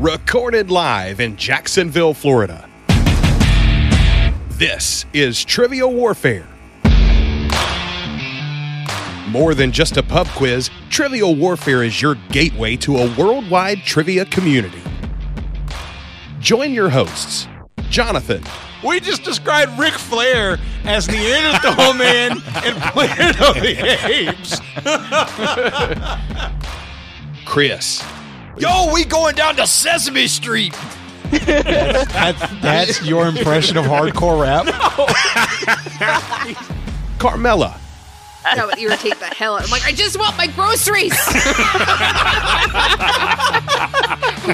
recorded live in Jacksonville, Florida. This is Trivial Warfare. More than just a pub quiz, Trivial Warfare is your gateway to a worldwide trivia community. Join your hosts, Jonathan. We just described Ric Flair as Neanderthal Man and Planet of the Apes. Chris. Yo, we going down to Sesame Street. That's your impression of hardcore rap? Carmela. That would irritate the hell out. I'm like, I just want my groceries.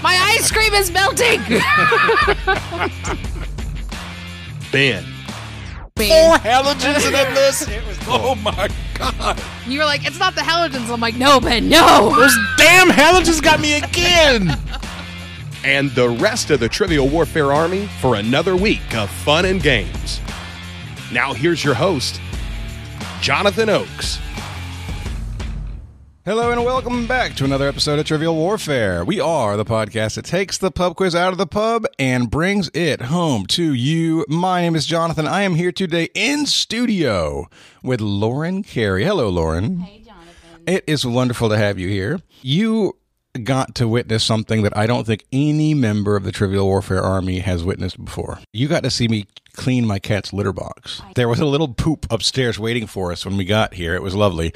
My ice cream is melting. Ben. 4 halogens in that list. Oh my God. You were like, it's not the halogens. I'm like, no, Ben, no. Those damn halogens got me again. And the rest of the Trivial Warfare Army for another week of fun and games. Now here's your host, Jonathan Oakes. Hello and welcome back to another episode of Trivial Warfare. We are the podcast that takes the pub quiz out of the pub and brings it home to you. My name is Jonathan. I am here today in studio with Lauren Carey. Hello, Lauren. Hey, Jonathan. It is wonderful to have you here. You got to witness something that I don't think any member of the Trivial Warfare Army has witnessed before. You got to see me clean my cat's litter box. There was a little poop upstairs waiting for us when we got here. It was lovely.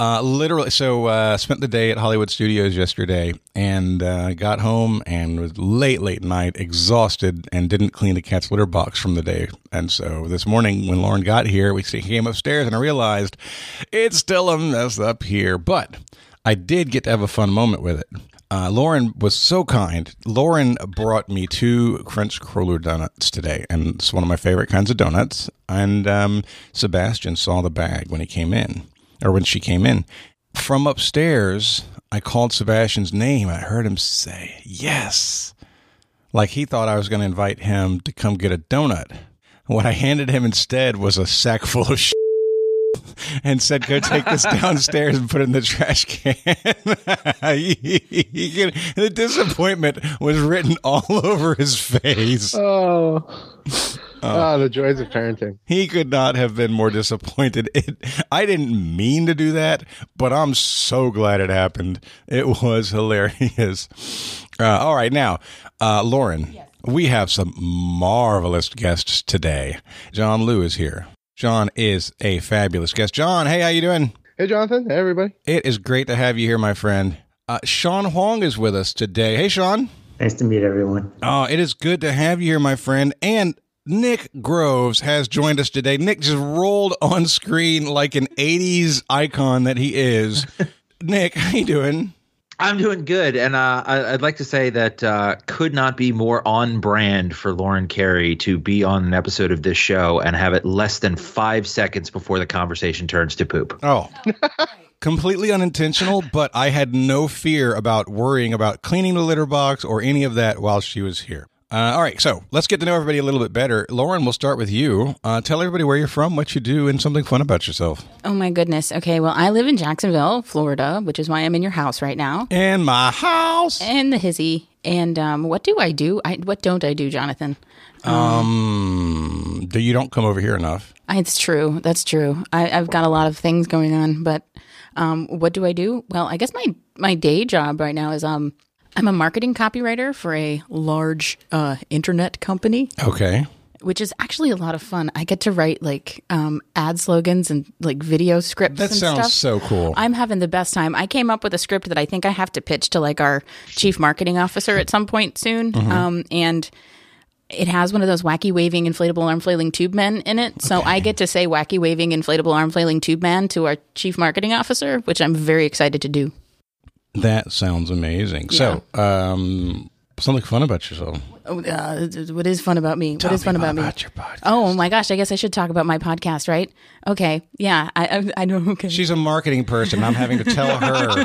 Spent the day at Hollywood Studios yesterday and got home and was late night, exhausted, and didn't clean the cat's litter box from the day. And so this morning when Lauren got here, we came upstairs and I realized it's still a mess up here. But I did get to have a fun moment with it. Lauren was so kind. Lauren brought me 2 French cruller donuts today, and it's one of my favorite kinds of donuts. And Sebastian saw the bag when she came in. From upstairs, I called Sebastian's name. I heard him say, yes. Like he thought I was going to invite him to come get a donut. What I handed him instead was a sack full of shit. And said, go take this downstairs and put it in the trash can. The disappointment was written all over his face. Oh, the joys of parenting. He could not have been more disappointed. I didn't mean to do that, but I'm so glad it happened. It was hilarious. All right, now, Lauren, yes. We have some marvelous guests today. John Liu is here. John is a fabulous guest. John, hey, how you doing? Hey, Jonathan. Hey, everybody. It is great to have you here, my friend. Sean Huang is with us today. Hey, Sean. Nice to meet everyone. Oh, it is good to have you here, my friend. And Nick Groves has joined us today. Nick just rolled on screen like an 80s icon that he is. Nick, how you doing? I'm doing good, and I'd like to say that could not be more on brand for Lauren Carey to be on an episode of this show and have it less than 5 seconds before the conversation turns to poop. Oh, completely unintentional, but I had no fear about worrying about cleaning the litter box or any of that while she was here. All right, so let's get to know everybody a little bit better. Lauren, we'll start with you. Tell everybody where you're from, what you do, and something fun about yourself. Oh, my goodness. Okay, well, I live in Jacksonville, Florida, which is why I'm in your house right now. In my house. And the hizzy. And what do I do? What don't I do, Jonathan? You don't come over here enough. It's true. That's true. I've got a lot of things going on, but what do I do? Well, I guess my day job right now is I'm a marketing copywriter for a large internet company. Okay. Which is actually a lot of fun. I get to write like ad slogans and like video scripts. That and sounds stuff. So cool. I'm having the best time. I came up with a script that I think I have to pitch to like our chief marketing officer at some point soon. Mm-hmm. And it has one of those wacky waving inflatable arm flailing tube men in it. So I get to say wacky waving inflatable arm flailing tube man to our chief marketing officer, which I'm very excited to do. That sounds amazing. Yeah. So, something fun about yourself. What is fun about me? Tell what is fun about me? About your podcast. Oh my gosh! I guess I should talk about my podcast, right? Okay, yeah, I know. Okay. She's a marketing person. I'm having to tell her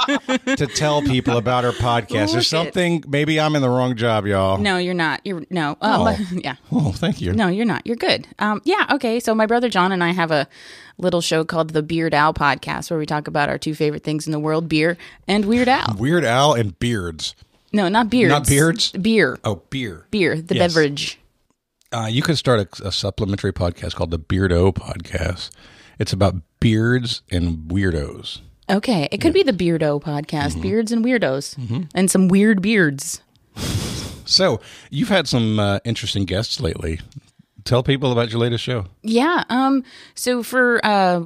to tell people about her podcast. There's something. Maybe I'm in the wrong job, y'all. No, you're not. Yeah. Oh, thank you. No, you're not. You're good. Yeah. Okay. So my brother John and I have a little show called the Beardow Podcast, where we talk about our 2 favorite things in the world: beer and Weird Al. Weird Al and beards. No, not beards. Not beards? Beer. Oh, beer. Beer, the Yes. beverage. You could start a supplementary podcast called the Beardow Podcast. It's about beards and weirdos. Okay, it could be the Beardow Podcast, Beards and Weirdos, and some weird beards. So you've had some interesting guests lately. Tell people about your latest show. Yeah. So for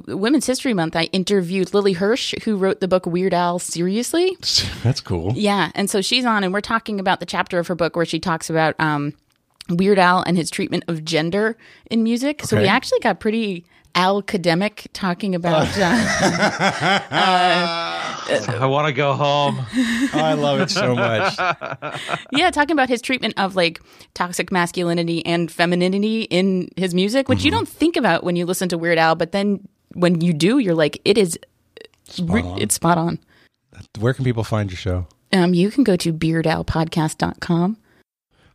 Women's History Month, I interviewed Lily Hirsch, who wrote the book Weird Al Seriously. That's cool. Yeah. And so she's on, and we're talking about the chapter of her book where she talks about Weird Al and his treatment of gender in music. So we actually got pretty academic talking about. I want to go home. Oh, I love it so much. Yeah, talking about his treatment of like toxic masculinity and femininity in his music, which you don't think about when you listen to Weird Al, but then when you do, you're like, it's spot on. Where can people find your show? You can go to beardowpodcast.com.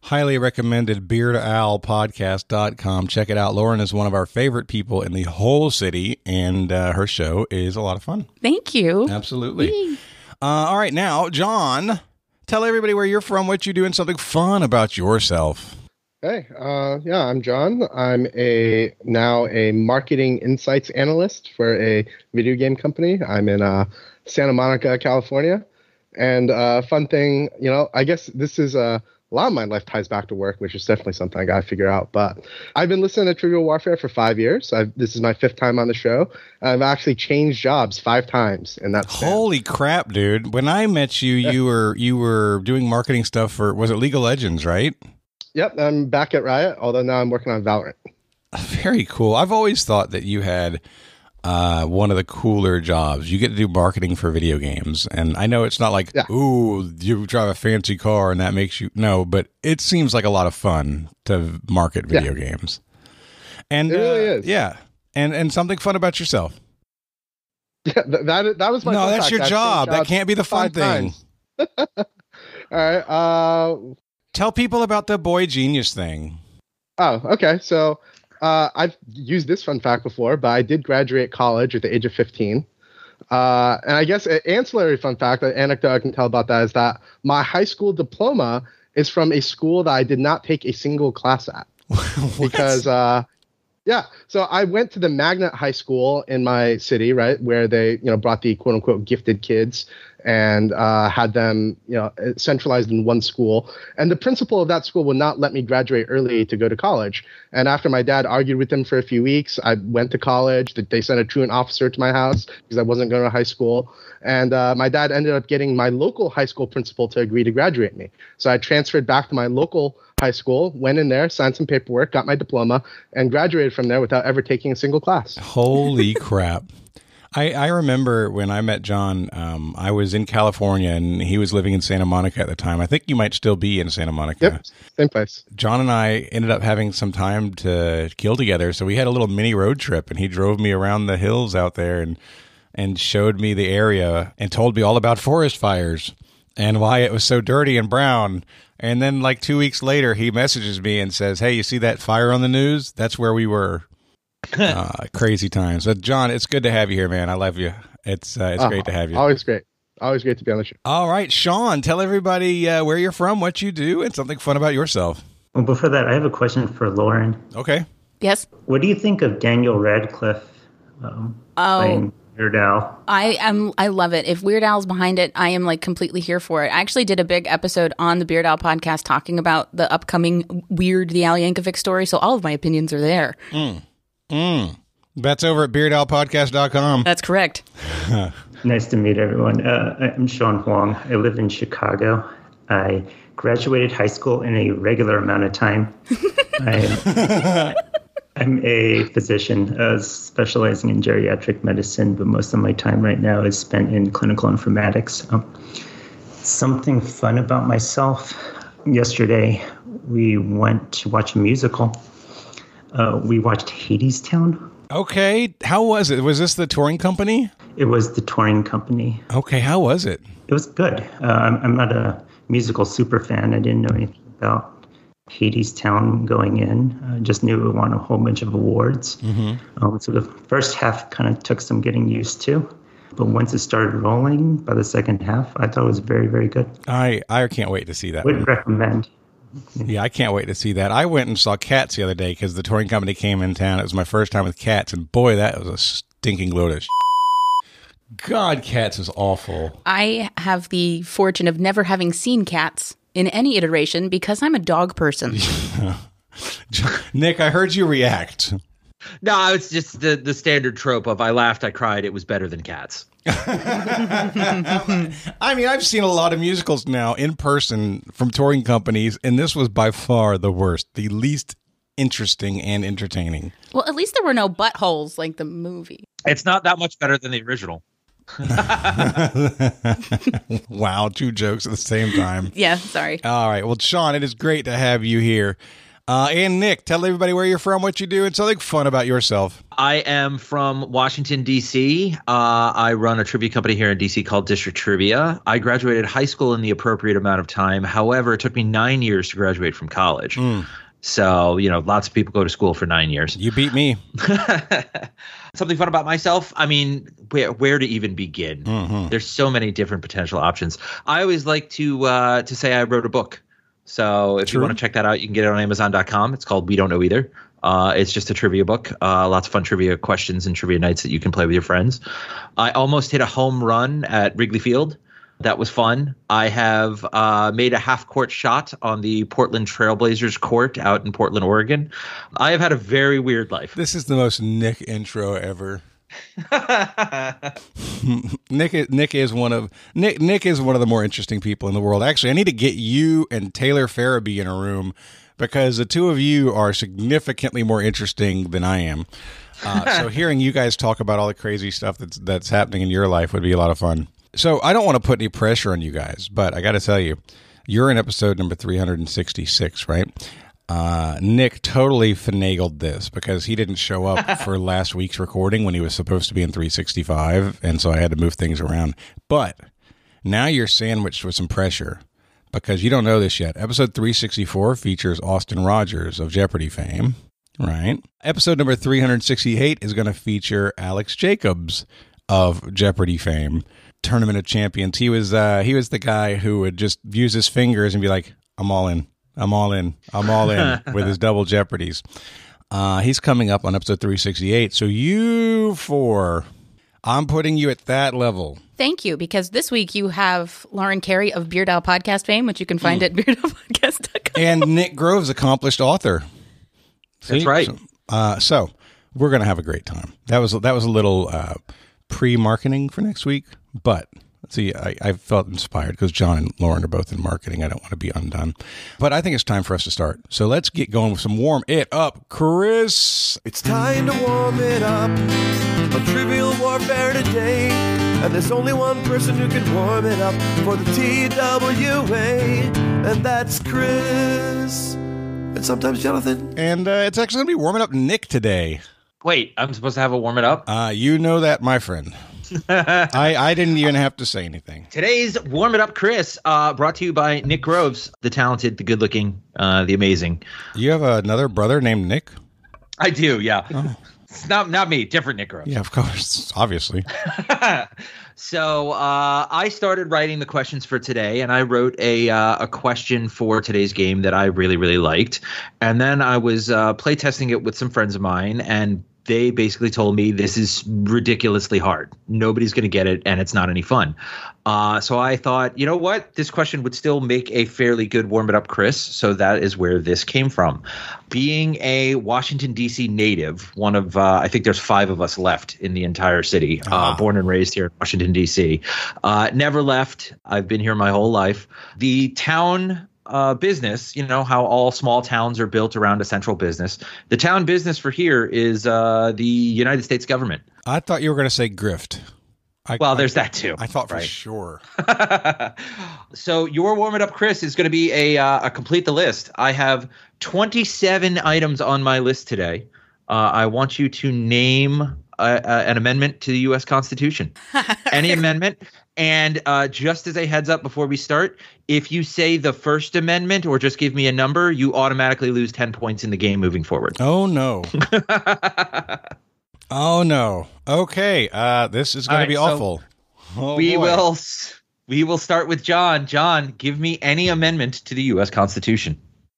Highly recommended, beardowpodcast.com. Check it out. Lauren is one of our favorite people in the whole city, and her show is a lot of fun. Thank you. Absolutely. All right, now, John, tell everybody where you're from, what you do, and something fun about yourself. Hey, I'm John. I'm now a marketing insights analyst for a video game company. I'm in Santa Monica, California. And fun thing, I guess this is a lot of my life ties back to work, which is definitely something I got to figure out. But I've been listening to Trivial Warfare for 5 years. This is my 5th time on the show. I've actually changed jobs 5 times in that span. Holy crap, dude. When I met you, you were doing marketing stuff for, was it League of Legends, right? Yep, I'm back at Riot, although now I'm working on Valorant. Very cool. I've always thought that you had one of the cooler jobs. You get to do marketing for video games. And I know it's not like, ooh, you drive a fancy car and that makes you... No, but it seems like a lot of fun to market video games. And it really is. Yeah. And something fun about yourself. Yeah, that was my... No, that's your job. That can't be the fun thing. All right. Tell people about the Boy Genius thing. Oh, okay. So I've used this fun fact before, but I did graduate college at the age of 15. And I guess an ancillary fun fact, an anecdote I can tell about that is that my high school diploma is from a school that I did not take a single class at. Because, so I went to the Magnet High School in my city, right, where they, brought the quote unquote gifted kids and had them, centralized in one school. And the principal of that school would not let me graduate early to go to college. And after my dad argued with him for a few weeks, I went to college. They sent a truant officer to my house because I wasn't going to high school. And my dad ended up getting my local high school principal to agree to graduate me. So I transferred back to my local high school, went in there, signed some paperwork, got my diploma, and graduated from there without ever taking a single class. Holy crap. I remember when I met John, I was in California and he was living in Santa Monica at the time. I think you might still be in Santa Monica. Yep, same place. John and I ended up having some time to kill together. So we had a little mini road trip and he drove me around the hills out there and showed me the area and told me all about forest fires and why it was so dirty and brown. And then like 2 weeks later, he messages me and says, hey, you see that fire on the news? That's where we were. Crazy times. But John, it's good to have you here, man. I love you. It's great to have you. Always great. Always great to be on the show. All right, Sean, tell everybody where you're from, what you do, and something fun about yourself. Well, before that, I have a question for Lauren. Okay. Yes. What do you think of Daniel Radcliffe playing Weird Al? I love it. If Weird Al's behind it, I am like completely here for it. I actually did a big episode on the Beardow Podcast talking about the upcoming Weird the Al Yankovic story, so all of my opinions are there. That's over at beardowpodcast.com. That's correct. Nice to meet everyone. I'm Sean Huang. I live in Chicago. I graduated high school in a regular amount of time. I'm a physician specializing in geriatric medicine, but most of my time right now is spent in clinical informatics. Something fun about myself. Yesterday, we went to watch a musical. We watched Hadestown. Okay. How was it? Was this the touring company? It was the touring company. Okay. How was it? It was good. I'm not a musical super fan. I didn't know anything about Hadestown going in. I just knew it won a whole bunch of awards. So the first half kind of took some getting used to. But once it started rolling by the second half, I thought it was very, very good. I can't wait to see that. Would recommend. Yeah, I can't wait to see that. I went and saw Cats the other day because the touring company came in town. It was my first time with Cats, and boy, that was a stinking load of God, Cats is awful. I have the fortune of never having seen Cats in any iteration because I'm a dog person. Nick, I heard you react. No, it's just the standard trope of I laughed, I cried, it was better than Cats. I mean, I've seen a lot of musicals now in person from touring companies, and this was by far the worst, the least interesting and entertaining. Well, at least there were no buttholes like the movie. It's not that much better than the original. Wow, two jokes at the same time. Yeah, sorry. All right. Well, Sean, it is great to have you here. And Nick, tell everybody where you're from, what you do, and something fun about yourself. I am from Washington, D.C. I run a trivia company here in D.C. called District Trivia. I graduated high school in the appropriate amount of time. However, it took me 9 years to graduate from college. So, lots of people go to school for 9 years. You beat me. Something fun about myself? I mean, where to even begin? Mm-hmm. There's so many different potential options. I always like to say I wrote a book. So if you want to check that out, you can get it on Amazon.com. It's called We Don't Know Either. It's just a trivia book. Lots of fun trivia questions and trivia nights that you can play with your friends. I almost hit a home run at Wrigley Field. That was fun. I have made a half-court shot on the Portland Trailblazers court out in Portland, Oregon. I have had a very weird life. This is the most Nick intro ever. Nick is one of the more interesting people in the world. Actually, I need to get you and Taylor Farabee in a room because the two of you are significantly more interesting than I am. So hearing you guys talk about all the crazy stuff that's happening in your life would be a lot of fun. So I don't want to put any pressure on you guys, but I got to tell you, you're in episode number 366, right? Nick totally finagled this because he didn't show up for last week's recording when he was supposed to be in 365, and so I had to move things around. But now you're sandwiched with some pressure because you don't know this yet. Episode 364 features Austin Rogers of Jeopardy fame, right? Episode number 368 is going to feature Alex Jacobs of Jeopardy fame. Tournament of Champions. He was the guy who would just use his fingers and be like, I'm all in with his double Jeopardies. He's coming up on episode 368. So you four, I'm putting you at that level. Thank you, because this week you have Lauren Carey of Beardow Podcast fame, which you can find at beardowpodcast.com. And Nick Groves, accomplished author. See? That's right. So we're going to have a great time. That was a little pre-marketing for next week. But see, I felt inspired because John and Lauren are both in marketing. I don't want to be undone. But I think it's time for us to start. So let's get going with some Warm It Up, Chris. It's time to warm it up on Trivial Warfare today. And there's only one person who can warm it up for the TWA. And that's Chris. And sometimes Jonathan. And it's actually going to be warming up Nick today. Wait, I'm supposed to have a warm it up? You know that, my friend. I didn't even have to say anything. Today's Warm It Up, Chris, brought to you by Nick Groves, the talented, the good-looking, the amazing. You have another brother named Nick? I do, yeah. Oh. It's not me, different Nick Groves. Yeah, of course, obviously. So I started writing the questions for today, and I wrote a question for today's game that I really, really liked. And then I was playtesting it with some friends of mine, and they basically told me this is ridiculously hard. Nobody's going to get it, and it's not any fun. So I thought, you know what? This question would still make a fairly good Warm It Up, Chris. So that is where this came from. Being a Washington, D.C. native, one of I think there's 5 of us left in the entire city, born and raised here in Washington, D.C. Never left. I've been here my whole life. The town business, you know how all small towns are built around a central business. The town business for here is the United States government. I thought you were going to say grift. There's that too. I thought for sure. So your Warm It Up, Chris, is going to be a complete the list. I have 27 items on my list today. I want you to name an amendment to the U.S. Constitution. Any amendment. And just as a heads up before we start, if you say the First Amendment or just give me a number, you automatically lose 10 points in the game moving forward. Oh, no. Oh, no. Okay. This is going to be awful. We will start with John. John, give me any amendment to the U.S. Constitution.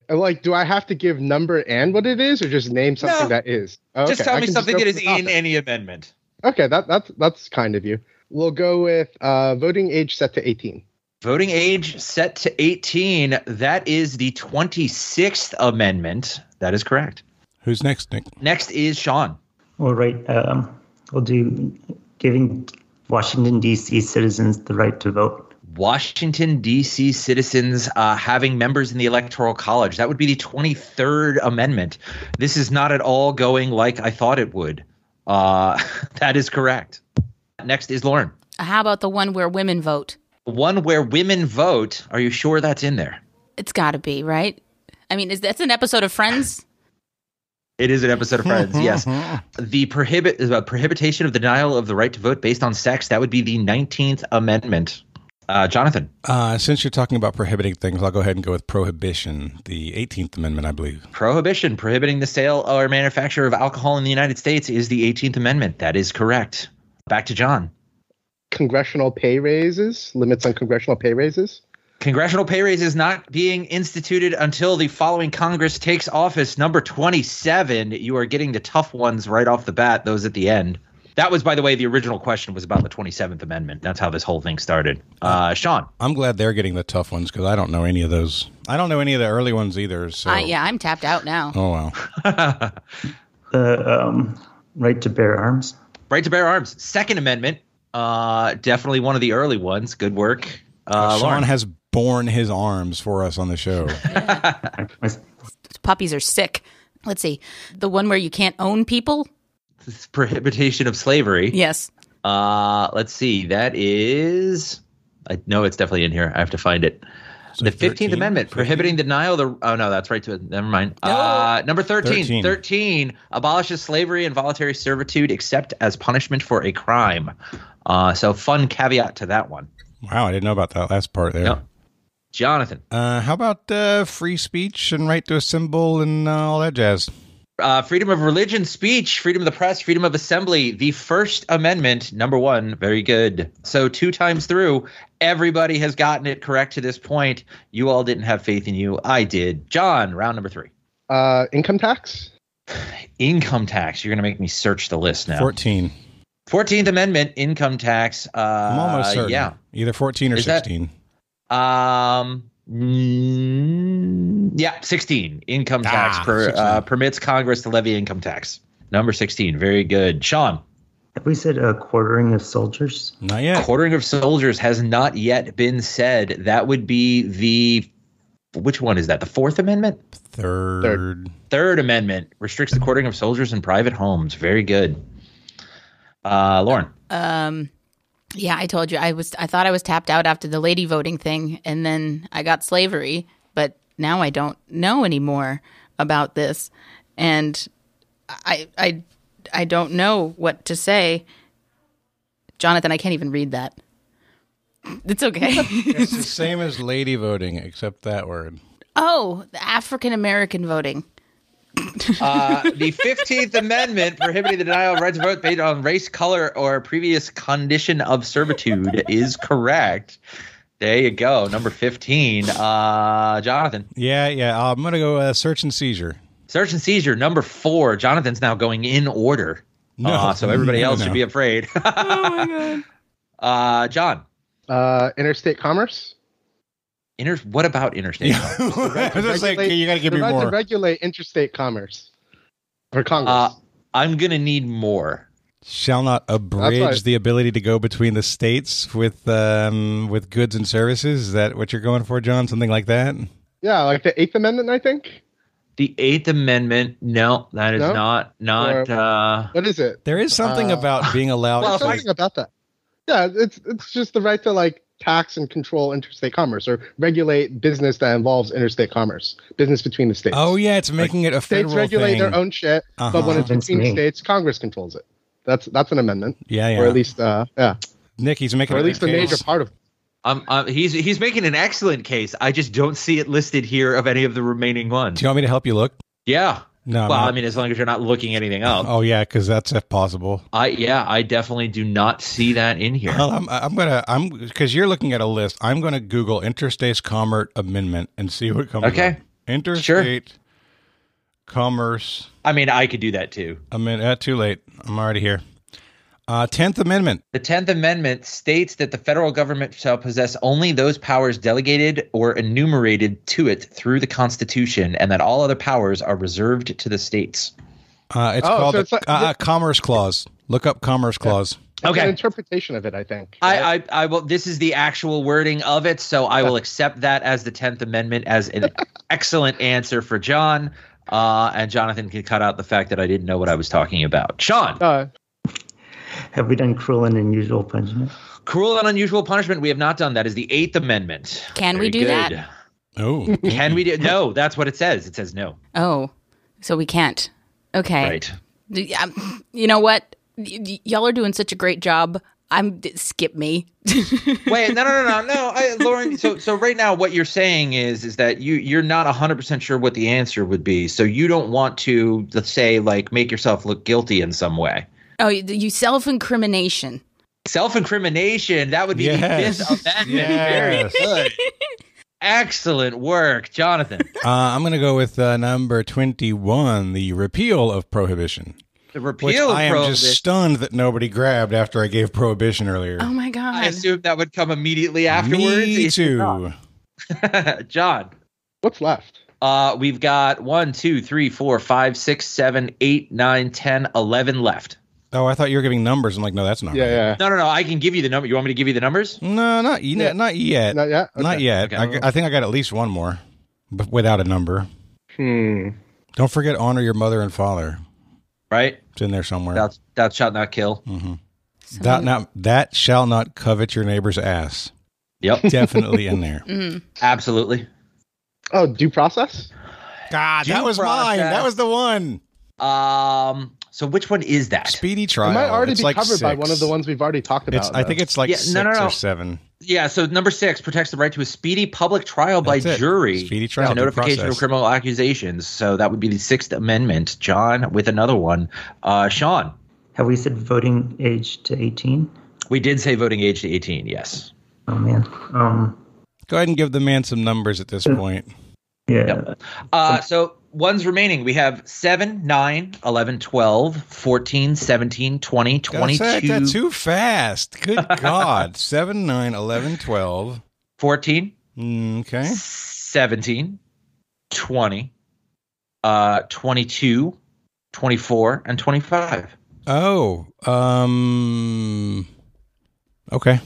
Like, do I have to give number and what it is, or just name something that is? Oh, just okay. tell me something that is in any amendment. Okay, that's kind of you. We'll go with voting age set to 18. Voting age set to 18. That is the 26th Amendment. That is correct. Who's next, Nick? Next is Sean. All right. We'll do giving Washington, D.C. citizens the right to vote. Washington, D.C. citizens having members in the Electoral College. That would be the 23rd Amendment. This is not at all going like I thought it would. That is correct. Next is Lauren. How about the one where women vote? One where women vote. Are you sure that's in there? It's got to be, right? I mean, that's an episode of Friends? It is an episode of Friends, yes. The prohibition of the denial of the right to vote based on sex. That would be the 19th Amendment. Jonathan. Since you're talking about prohibiting things, I'll go ahead and go with prohibition, the 18th Amendment, I believe. Prohibition, prohibiting the sale or manufacture of alcohol in the United States is the 18th Amendment. That is correct. Back to John. Congressional pay raises, limits on congressional pay raises. Congressional pay raises not being instituted until the following Congress takes office. Number 27. You are getting the tough ones right off the bat, those at the end. That was, by the way, the original question was about the 27th Amendment. That's how this whole thing started. Sean. I'm glad they're getting the tough ones because I don't know any of those. I don't know any of the early ones either. So. Yeah, I'm tapped out now. Oh, wow. Right to bear arms. Right to bear arms. Second Amendment. Definitely one of the early ones. Good work. Sean Lauren. has borne his arms for us on the show. Puppies are sick. Let's see. The one where you can't own people? This is Prohibition of Slavery. Yes. Let's see. That is... I know it's definitely in here. I have to find it. So the 15th Amendment, 15? Prohibiting the denial of the... Oh, no, that's right. Never mind. No. Number 13. 13 abolishes slavery and voluntary servitude except as punishment for a crime. So fun caveat to that one. Wow, I didn't know about that last part there. Yep. Jonathan. How about free speech and right to assemble and all that jazz? Freedom of religion, speech, freedom of the press, freedom of assembly. The First Amendment, number 1. Very good. So 2 times through, everybody has gotten it correct to this point. You all didn't have faith in you. I did. John, round number 3. Income tax? Income tax. You're going to make me search the list now. 14. 14th Amendment, income tax. I'm almost certain. Yeah. Either 14 or 16. Yeah, 16. Income tax 16. Permits Congress to levy income tax. Number 16. Very good. Sean. Have we said quartering of soldiers? Not yet. Quartering of soldiers has not yet been said. That would be the... Which one is that? The 4th Amendment? Third Amendment. Restricts the quartering of soldiers in private homes. Very good. Lauren. Yeah, I told you I thought I was tapped out after the lady voting thing, and then I got slavery, but now I don't know anymore about this, and I don't know what to say. Jonathan, I can't even read that. It's okay. It's the same as lady voting, except that word. Oh, the African American voting. The 15th Amendment, prohibiting the denial of right to vote based on race, color, or previous condition of servitude, is correct. There you go. Number 15. Jonathan. Yeah. I'm going to go search and seizure. Search and seizure, number 4. Jonathan's now going in order. No. So everybody else should be afraid. Oh, my God. John. Interstate commerce? What about interstate commerce? I was just like, you got to give me more. To regulate interstate commerce for Congress. I'm going to need more. Shall not abridge the ability to go between the states with goods and services. Is that what you're going for, John? Something like that? Yeah, like the 8th Amendment, I think. The 8th Amendment, no, that is not. What is it? There is something about being allowed. Well, something about that. Yeah, it's just the right to like tax and control interstate commerce or regulate business that involves interstate commerce, business between the states. Oh yeah, it's making it a federal states regulate thing. their own shit, but when it's between states, Congress controls it. That's an amendment. Yeah. Or at least Nick, he's making or at least a major part of it. He's making an excellent case. I just don't see it listed here of any of the remaining ones. Do you want me to help you look? Yeah. No. Well, I mean, as long as you're not looking anything up. Oh yeah, because that's possible. I definitely do not see that in here. Well, I'm because you're looking at a list. I'm gonna Google Interstate Commerce Amendment and see what comes up. Okay. Interstate Commerce. I mean, I could do that too. Too late. I'm already here. 10th Amendment. The 10th Amendment states that the federal government shall possess only those powers delegated or enumerated to it through the Constitution, and that all other powers are reserved to the states. It's called the Commerce Clause. Look up Commerce Clause. It's an interpretation of it, I think. Right? I will. This is the actual wording of it, so I will accept that as the 10th Amendment as an excellent answer for John. And Jonathan can cut out the fact that I didn't know what I was talking about. Sean. Have we done cruel and unusual punishment? Cruel and unusual punishment. We have not done that. Is the 8th Amendment. Can we do that? Oh. Can we do? No, that's what it says. It says no. Oh, so we can't. Okay. Right. You know what? Y'all are doing such a great job. Skip me. Wait, no. Lauren, so right now what you're saying is that you're not 100% sure what the answer would be. So you don't want to, let's say, like, make yourself look guilty in some way. Oh, you self-incrimination. Self-incrimination. That would be the 5th Amendment. Yes. Very good. Excellent work, Jonathan. I'm going to go with number 21, the repeal of prohibition. The repeal of I am prohibition. just stunned that nobody grabbed after I gave prohibition earlier. Oh my God. I assume that would come immediately afterwards. Me too. John. What's left? We've got 1, 2, 3, 4, 5, 6, 7, 8, 9, 10, 11 left. Oh, I thought you were giving numbers. I'm like, no, that's not right. Yeah. No. I can give you the number. You want me to give you the numbers? No, not yet. Not yet? Okay. Not yet. Okay. I think I got at least one more, but without a number. Don't forget, honor your mother and father. Right? It's in there somewhere. Thou shalt not kill. Mm-hmm. That shall not covet your neighbor's ass. Yep. Definitely in there. Absolutely. Oh, due process? God, Due that was mine. process. That was the one. So which one is that? Speedy trial. It might already It's be like covered by 6. one of the ones we've already talked about. I think it's like 6 or 7. Yeah, so number 6 protects the right to a speedy public trial by jury. Speedy trial. And notification of criminal accusations. So that would be the 6th Amendment. John with another one. Sean. Have we said voting age to 18? We did say voting age to 18, yes. Oh, man. Go ahead and give the man some numbers at this point. Yeah. So ones remaining. We have 7, 9, 11, 12, 14, 17, 20, 22. That's too fast. Good God. 7, 9, 11, 12. 14. Okay. 17, 20, 22, 24, and 25. Oh. Okay.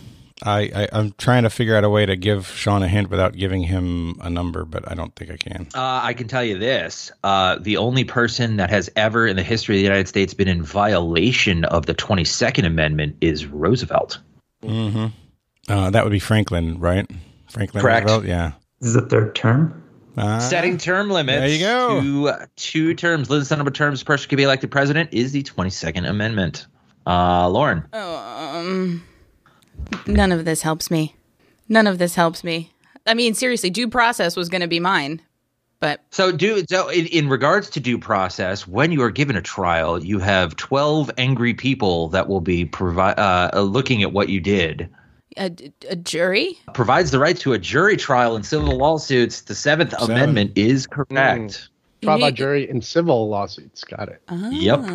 I'm trying to figure out a way to give Sean a hint without giving him a number, but I don't think I can. I can tell you this. The only person that has ever in the history of the United States been in violation of the 22nd Amendment is Roosevelt. Mm-hmm. That would be Franklin, right? Franklin Correct. Roosevelt, yeah. This is the third term? Setting term limits there you go. to 2 terms. Limited number of terms a person can be elected president is the 22nd Amendment. Lauren. None of this helps me. I mean, seriously, due process was going to be mine, but So in regards to due process, when you are given a trial, you have 12 angry people that will be looking at what you did. a jury? Provides the right to a jury trial in civil lawsuits. The 7th Amendment is correct. Trial by jury in civil lawsuits. Got it. Yep.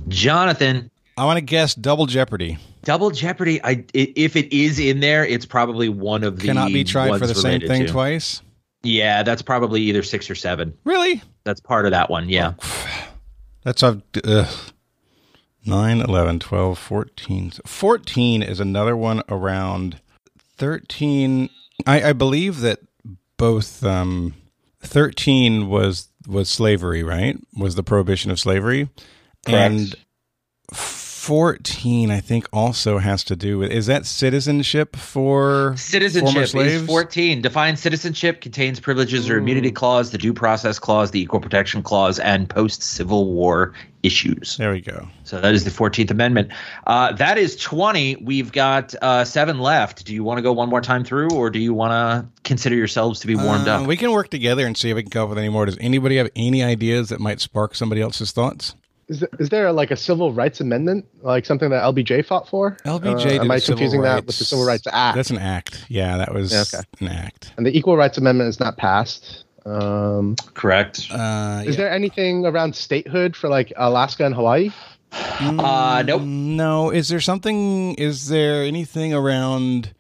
Jonathan. I want to guess double jeopardy. Double jeopardy. If it is in there, it's probably one of the Cannot be tried ones for the same related thing to. twice. Yeah, that's probably either 6 or 7. Really? That's part of that one. Yeah. That's 9, 11, 12, 14. 14 is another one around 13. I believe that both 13 was slavery, right? Was the prohibition of slavery. Correct. And 14, I think, also has to do with, is that citizenship for former slaves? Is 14. Defines citizenship, contains privileges or immunity clause, the due process clause, the equal protection clause, and post-Civil War issues. There we go. So that is the 14th Amendment. That is 20. We've got 7 left. Do you want to go one more time through, or do you want to consider yourselves to be warmed up? We can work together and see if we can come up with any more. Does anybody have any ideas that might spark somebody else's thoughts? Is there like a civil rights amendment, like something that LBJ fought for? LBJ am I confusing that with the Civil Rights Act? That's an act. Yeah, that was an act. And the Equal Rights Amendment is not passed. Correct. Is there anything around statehood for like Alaska and Hawaii? Nope. No. Is there anything around?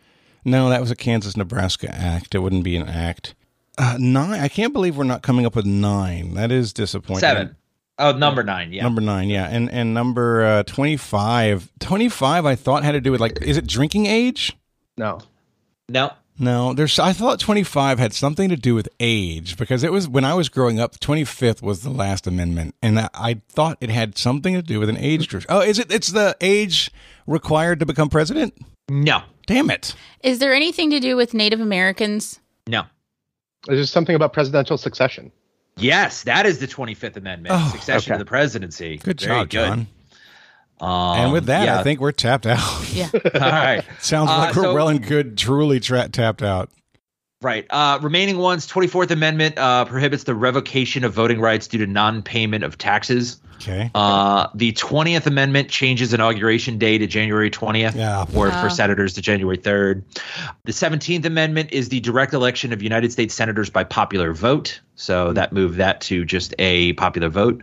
No, that was a Kansas-Nebraska act. It wouldn't be an act. 9. I can't believe we're not coming up with 9. That is disappointing. 7. Oh, number 9, yeah. Number 9, yeah. And number 25. 25, I thought, had to do with, like, is it drinking age? No. No. No, I thought 25 had something to do with age, because it was, when I was growing up, the 25th was the last amendment, and I thought it had something to do with an age. Oh, it's the age required to become president? No. Damn it. Is there anything to do with Native Americans? No. Is there something about presidential succession? Yes, that is the 25th Amendment, succession to the presidency. Good Very job, good. John. And with that, I think we're tapped out. Yeah. All right. Sounds like we're well and good, truly tapped out. Right. Remaining ones, 24th Amendment prohibits the revocation of voting rights due to non-payment of taxes. Okay. The 20th Amendment changes inauguration day to January 20th, or for senators to January 3rd. The 17th Amendment is the direct election of United States senators by popular vote. So that moved that to just a popular vote.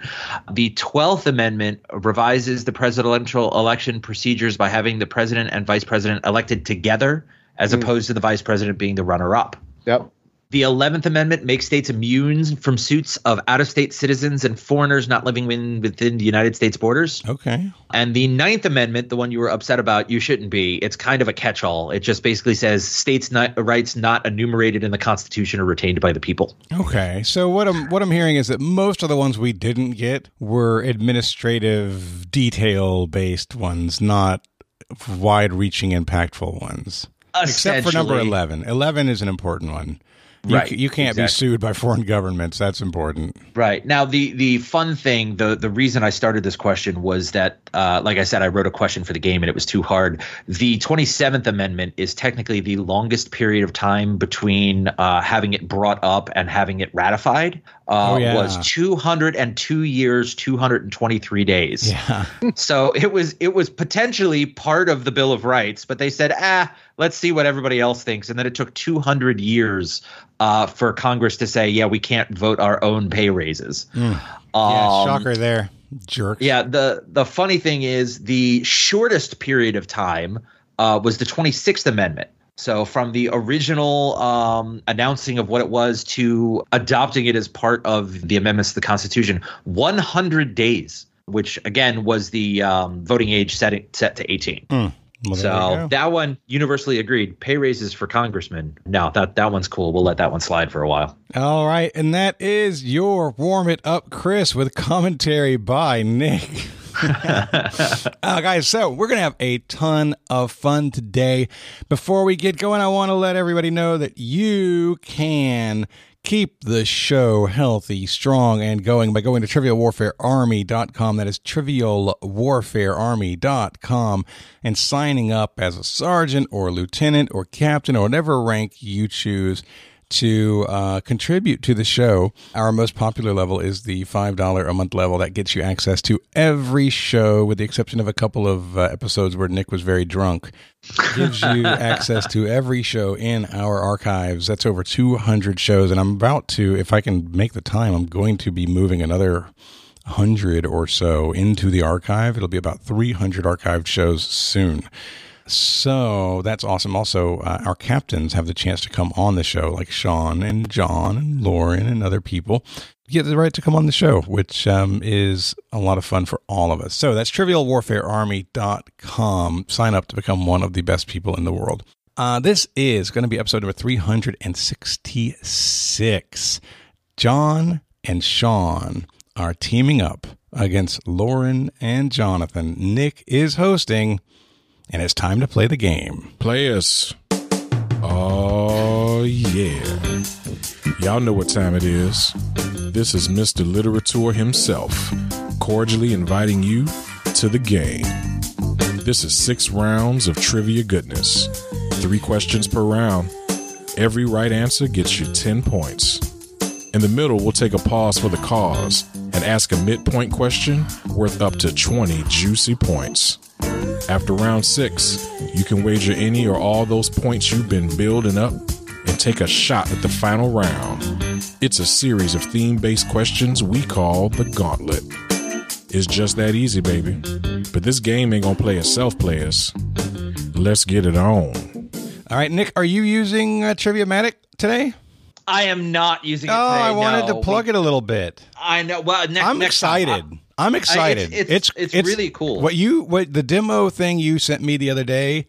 The 12th Amendment revises the presidential election procedures by having the president and vice president elected together, as opposed to the vice president being the runner-up. Yep. The 11th Amendment makes states immune from suits of out-of-state citizens and foreigners not living within the United States borders. Okay. And the 9th Amendment, the one you were upset about, you shouldn't be. It's kind of a catch-all. It just basically says states' rights not enumerated in the Constitution are retained by the people. Okay. So what I'm hearing is that most of the ones we didn't get were administrative, detail-based ones, not wide-reaching, impactful ones. Except for number 11. 11 is an important one. You can't be sued by foreign governments. That's important. Right. Now, the fun thing, the reason I started this question was that, like I said, I wrote a question for the game and it was too hard. The 27th Amendment is technically the longest period of time between having it brought up and having it ratified. Was 202 years, 223 days. Yeah. So it was potentially part of the Bill of Rights, but they said, let's see what everybody else thinks. And then it took 200 years for Congress to say, we can't vote our own pay raises. Shocker there, jerks. Yeah, the funny thing is the shortest period of time was the 26th Amendment. So from the original announcing of what it was to adopting it as part of the amendments to the Constitution, 100 days, which again was the voting age set to 18. Well, so that one universally agreed. Pay raises for congressmen. No, that one's cool. We'll let that one slide for a while. All right. And that is your Warm It Up, Chris, with commentary by Nick. Guys, so we're going to have a ton of fun today. Before we get going, I want to let everybody know that you can keep the show healthy, strong, and going by going to trivialwarfarearmy.com. That is trivialwarfarearmy.com, and signing up as a sergeant or lieutenant or captain or whatever rank you choose to contribute to the show. Our most popular level is the $5 a month level. That gets you access to every show, with the exception of a couple of episodes where Nick was very drunk. Gives you access to every show in our archives. That's over 200 shows, and I'm about to, if I can make the time, I'm going to be moving another 100 or so into the archive. It'll be about 300 archived shows soon. So that's awesome. Also, our captains have the chance to come on the show, like Sean and John and Lauren and other people. Get the right to come on the show, which is a lot of fun for all of us. So that's trivialwarfarearmy.com. Sign up to become one of the best people in the world. This is going to be episode number 366. John and Sean are teaming up against Lauren and Jonathan. Nick is hosting, and it's time to play the game. Players. Oh, yeah. Y'all know what time it is. This is Mr. Literature himself, cordially inviting you to the game. This is 6 rounds of trivia goodness. 3 questions per round. Every right answer gets you 10 points. In the middle, we'll take a pause for the cause and ask a midpoint question worth up to 20 juicy points. After round 6, you can wager any or all those points you've been building up and take a shot at the final round. It's a series of theme-based questions we call the Gauntlet. It's just that easy, baby. But this game ain't gonna play itself, players. Let's get it on. All right, Nick, are you using Trivia-matic today? I am not using it today. I wanted to plug it a little bit. I know. Well, I'm excited. I'm excited. It's really cool. What the demo thing you sent me the other day,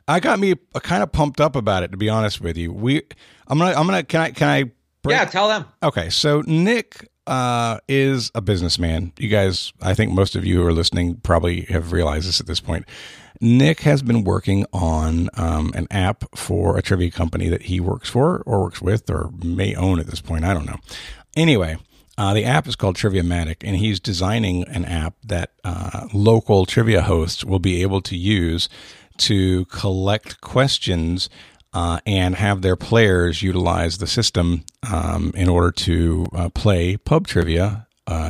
I got me kind of pumped up about it, to be honest with you. Can I break? Yeah, tell them. Okay, so Nick is a businessman. You guys, I think most of you who are listening probably have realized this at this point. Nick has been working on an app for a trivia company that he works for or works with or may own at this point. I don't know. Anyway, the app is called Trivia-matic, and he's designing an app that local trivia hosts will be able to use to collect questions and have their players utilize the system in order to play pub trivia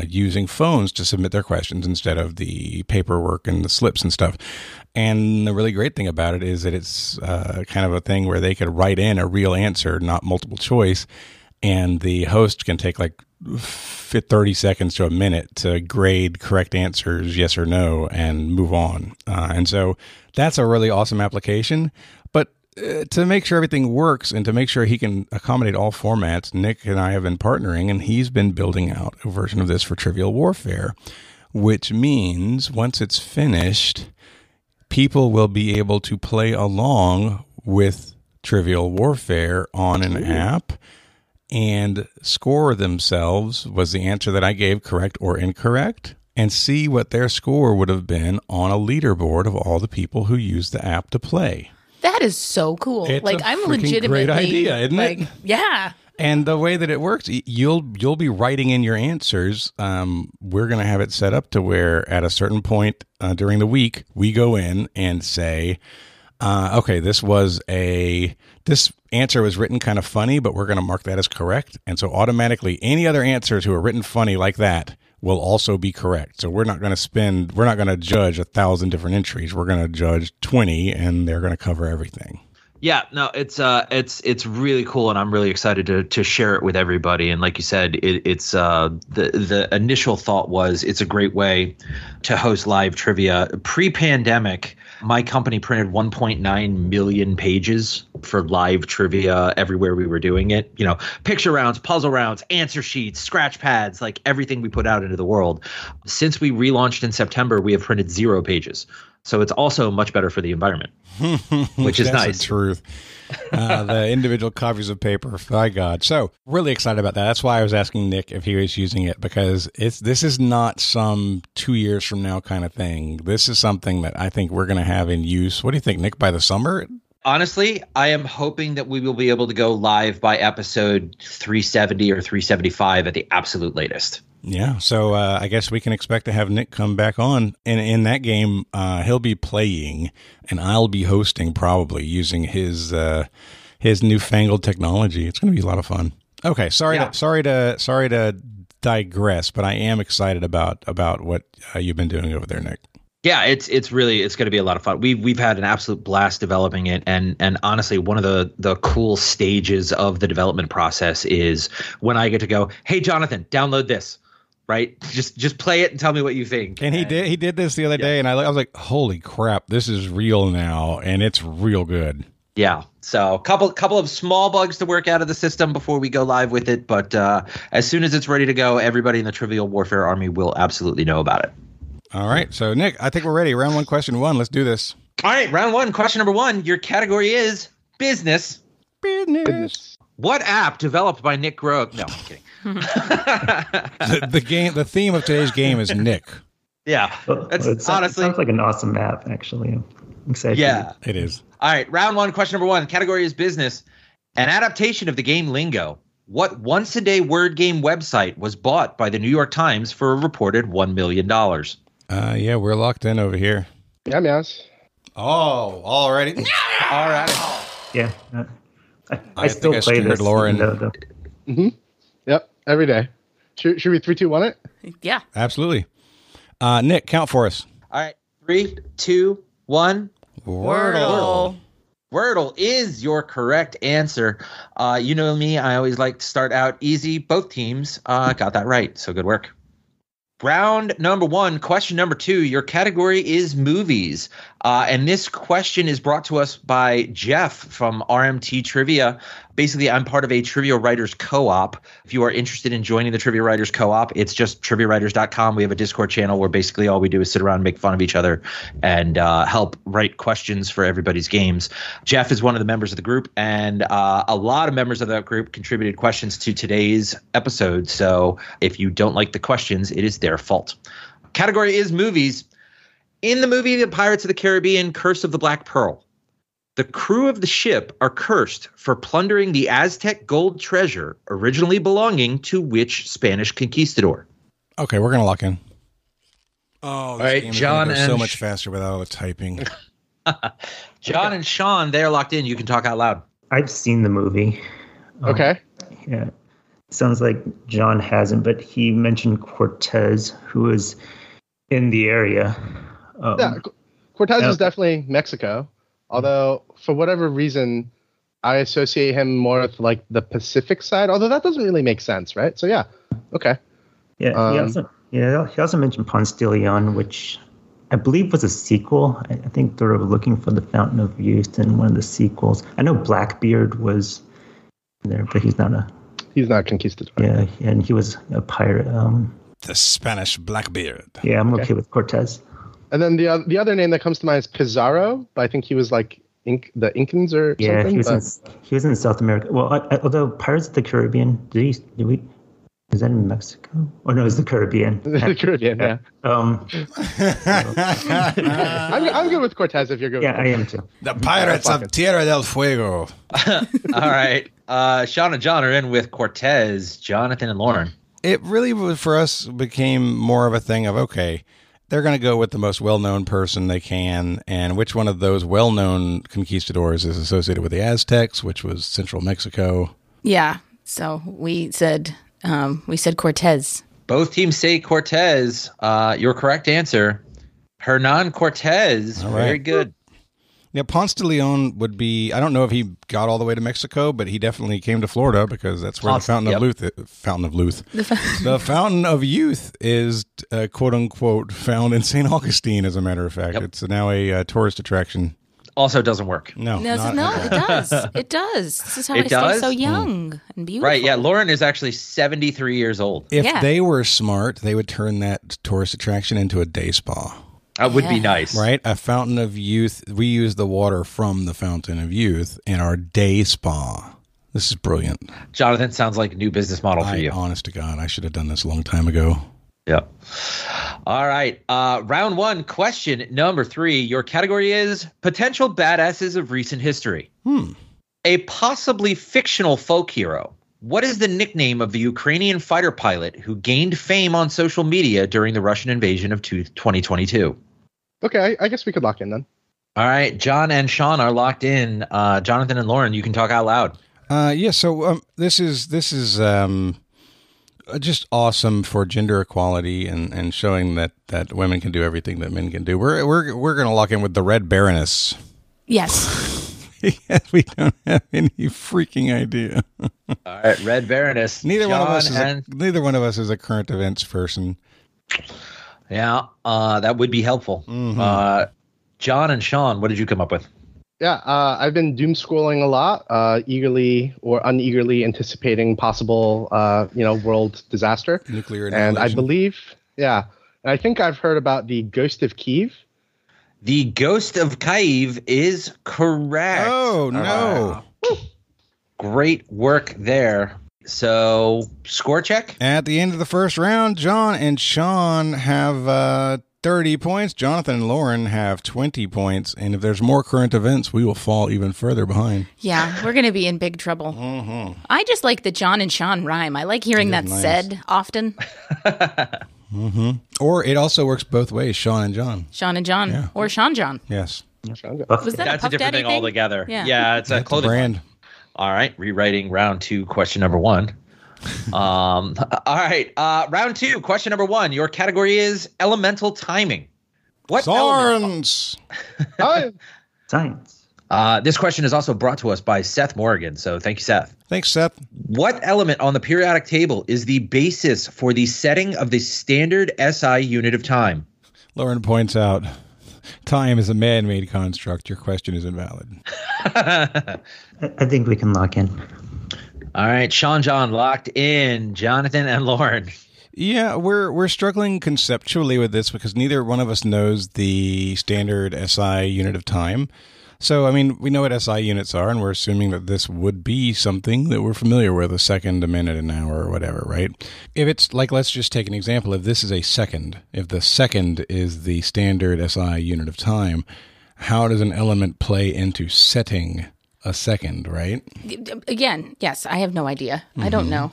using phones to submit their questions instead of the paperwork and the slips and stuff. And the really great thing about it is that it's kind of a thing where they could write in a real answer, not multiple choice, and the host can take like 30 seconds to a minute to grade correct answers, yes or no, and move on. And so that's a really awesome application. But to make sure everything works and to make sure he can accommodate all formats, Nick and I have been partnering, and he's been building out a version of this for Trivial Warfare, which means once it's finished, people will be able to play along with Trivial Warfare on an app and score themselves, was the answer that I gave correct or incorrect, and see what their score would have been on a leaderboard of all the people who used the app to play. That is so cool. It's I'm a legitimately great idea, isn't it? Yeah. And the way that it works, you'll be writing in your answers. We're going to have it set up to where at a certain point during the week, we go in and say, okay, this answer was written kind of funny, but we're going to mark that as correct. And so automatically any other answers who are written funny like that will also be correct. So we're not going to judge 1,000 different entries. We're going to judge 20, and they're going to cover everything. Yeah, no, it's really cool, and I'm really excited to share it with everybody. And like you said, it's the initial thought was it's a great way to host live trivia. Pre-pandemic, my company printed 1.9 million pages for live trivia everywhere we were doing it. You know, picture rounds, puzzle rounds, answer sheets, scratch pads, like everything we put out into the world. Since we relaunched in September, we have printed 0 pages. So it's also much better for the environment, which is nice. That's the truth. The individual copies of paper, by God. So really excited about that. That's why I was asking Nick if he was using it, because this is not some 2 years from now kind of thing. This is something that I think we're going to have in use. What do you think, Nick, by the summer? Honestly, I am hoping that we will be able to go live by episode 370 or 375 at the absolute latest. Yeah, so I guess we can expect to have Nick come back on. And in that game, he'll be playing, and I'll be hosting, probably using his newfangled technology. It's going to be a lot of fun. Okay, sorry to digress, but I am excited about what you've been doing over there, Nick. Yeah, it's going to be a lot of fun. We've had an absolute blast developing it, and honestly, one of the cool stages of the development process is when I get to go, hey Jonathan, download this. Right, just play it and tell me what you think. And he did this the other day, and I was like, "Holy crap, this is real now, and it's real good." Yeah, so couple of small bugs to work out of the system before we go live with it, but as soon as it's ready to go, everybody in the Trivial Warfare Army will absolutely know about it. All right, so Nick, I think we're ready. Round 1, question 1. Let's do this. All right, round 1, question number 1. Your category is business. What app developed by Nick Grove? No, I'm kidding. The theme of today's game is Nick. Yeah, that's it honestly sounds like an awesome app. Actually, I'm excited. Yeah, it is. All right, round one, question number one. Category is business. An adaptation of the game Lingo. What once-a-day word game website was bought by the New York Times for a reported $1 million? Yeah, we're locked in over here. Yeah, yes. Oh, already? All right. Yeah. I still play this. Lauren. Mm-hmm. Yep, every day. Should we 3, 2, 1 it? Yeah. Absolutely. Nick, count for us. All right, 3, 2, 1. Wordle. Wordle is your correct answer. You know me, I always like to start out easy. Both teams got that right, so good work. Round number one, question number two. Your category is movies. And this question is brought to us by Jeff from RMT Trivia. Basically, I'm part of a Trivia Writers Co-op. If you are interested in joining the Trivia Writers Co-op, it's just triviawriters.com. We have a Discord channel where basically all we do is sit around and make fun of each other and help write questions for everybody's games. Jeff is one of the members of the group, and a lot of members of that group contributed questions to today's episode. So if you don't like the questions, it is their fault. Category is movies. In the movie The Pirates of the Caribbean, Curse of the Black Pearl, the crew of the ship are cursed for plundering the Aztec gold treasure originally belonging to which Spanish conquistador? Okay, we're going to lock in. Oh, this right, game is John gonna go and so much faster without all the typing. John and Sean, they are locked in. You can talk out loud. I've seen the movie. Okay. Yeah. Sounds like John hasn't, but he mentioned Cortez, who was in the area. Yeah, Cortez is definitely Mexico. Although, for whatever reason, I associate him more with like the Pacific side. Although that doesn't really make sense, right? So yeah, okay. Yeah, he also mentioned Ponce de Leon, which I believe was a sequel. I think they were looking for the Fountain of Youth in one of the sequels. I know Blackbeard was there, but he's not conquistador. Yeah, and he was a pirate. The Spanish Blackbeard. Yeah, I'm okay with Cortez. And then the other name that comes to mind is Pizarro, but I think he was like the Incans or something. Yeah, he was in South America. Well, although Pirates of the Caribbean, is that in Mexico? Oh no, it's the Caribbean. The Caribbean, yeah. I'm good with Cortez if you're good. Yeah, with I am too. The Pirates of Tierra del Fuego. All right. Sean and John are in with Cortez, Jonathan and Lauren. It really, for us, became more of a thing of, okay, they're going to go with the most well-known person they can, and which one of those well-known conquistadors is associated with the Aztecs, which was central Mexico. Yeah, so we said Cortez. Both teams say Cortez. Your correct answer, Hernan Cortez. All right. Very good. Yeah, Ponce de Leon would be, I don't know if he got all the way to Mexico, but he definitely came to Florida because that's where the Fountain of Youth is, quote unquote, found in St. Augustine, as a matter of fact. Yep. It's now a tourist attraction. Also doesn't work. No, it does. It does. This is how I stay so young and beautiful. Right, yeah. Lauren is actually 73 years old. If they were smart, they would turn that tourist attraction into a day spa. That would be nice. Right? A Fountain of Youth. We use the water from the Fountain of Youth in our day spa. This is brilliant. Jonathan, sounds like a new business model for you. Honest to God, I should have done this a long time ago. Yeah. All right. Round one, question number 3. Your category is potential badasses of recent history. A possibly fictional folk hero. What is the nickname of the Ukrainian fighter pilot who gained fame on social media during the Russian invasion of 2022? Okay, I guess we could lock in then. All right, John and Sean are locked in. Jonathan and Lauren, you can talk out loud. So this is just awesome for gender equality and showing that women can do everything that men can do. We're going to lock in with the Red Baroness. Yes. Yes, we don't have any freaking idea. All right, Red Baroness. Neither one of us is a current events person. Yeah, that would be helpful. Mm-hmm. John and Sean, what did you come up with? Yeah, I've been doom scrolling a lot, eagerly or uneagerly anticipating possible, world disaster. Nuclear annihilation. And I believe, and I think I've heard about the Ghost of Kiev. The Ghost of Kiev is correct. Oh, no. Great work there. So, score check? At the end of the first round, John and Sean have 30 points. Jonathan and Lauren have 20 points. And if there's more current events, we will fall even further behind. Yeah, we're going to be in big trouble. Mm-hmm. I just like the John and Sean rhyme. I like hearing that said often. Mm-hmm. Or it also works both ways, Sean and John. Sean and John. Yeah. Or Sean John. Yes. Was that That's a a Puff different Daddy thing altogether. Yeah. It's a clothing brand. line. All right, rewriting round 2, question number 1. All right, round 2, question number 1. Your category is elemental timing. What Science. Science. This question is also brought to us by Seth Morgan, so thank you, Seth. Thanks, Seth. What element on the periodic table is the basis for the setting of the standard SI unit of time? Lauren points out, time is a man-made construct. Your question is invalid. I think we can lock in. All right, Sean John locked in. Jonathan and Lauren. Yeah, we're struggling conceptually with this because neither one of us knows the standard SI unit of time. So, I mean, we know what SI units are, and we're assuming that this would be something that we're familiar with, a second, a minute, an hour, or whatever, right? If it's like, let's just take an example. If this is a second, if the second is the standard SI unit of time, how does an element play into setting a second, right? Again, yes, I have no idea. I don't know.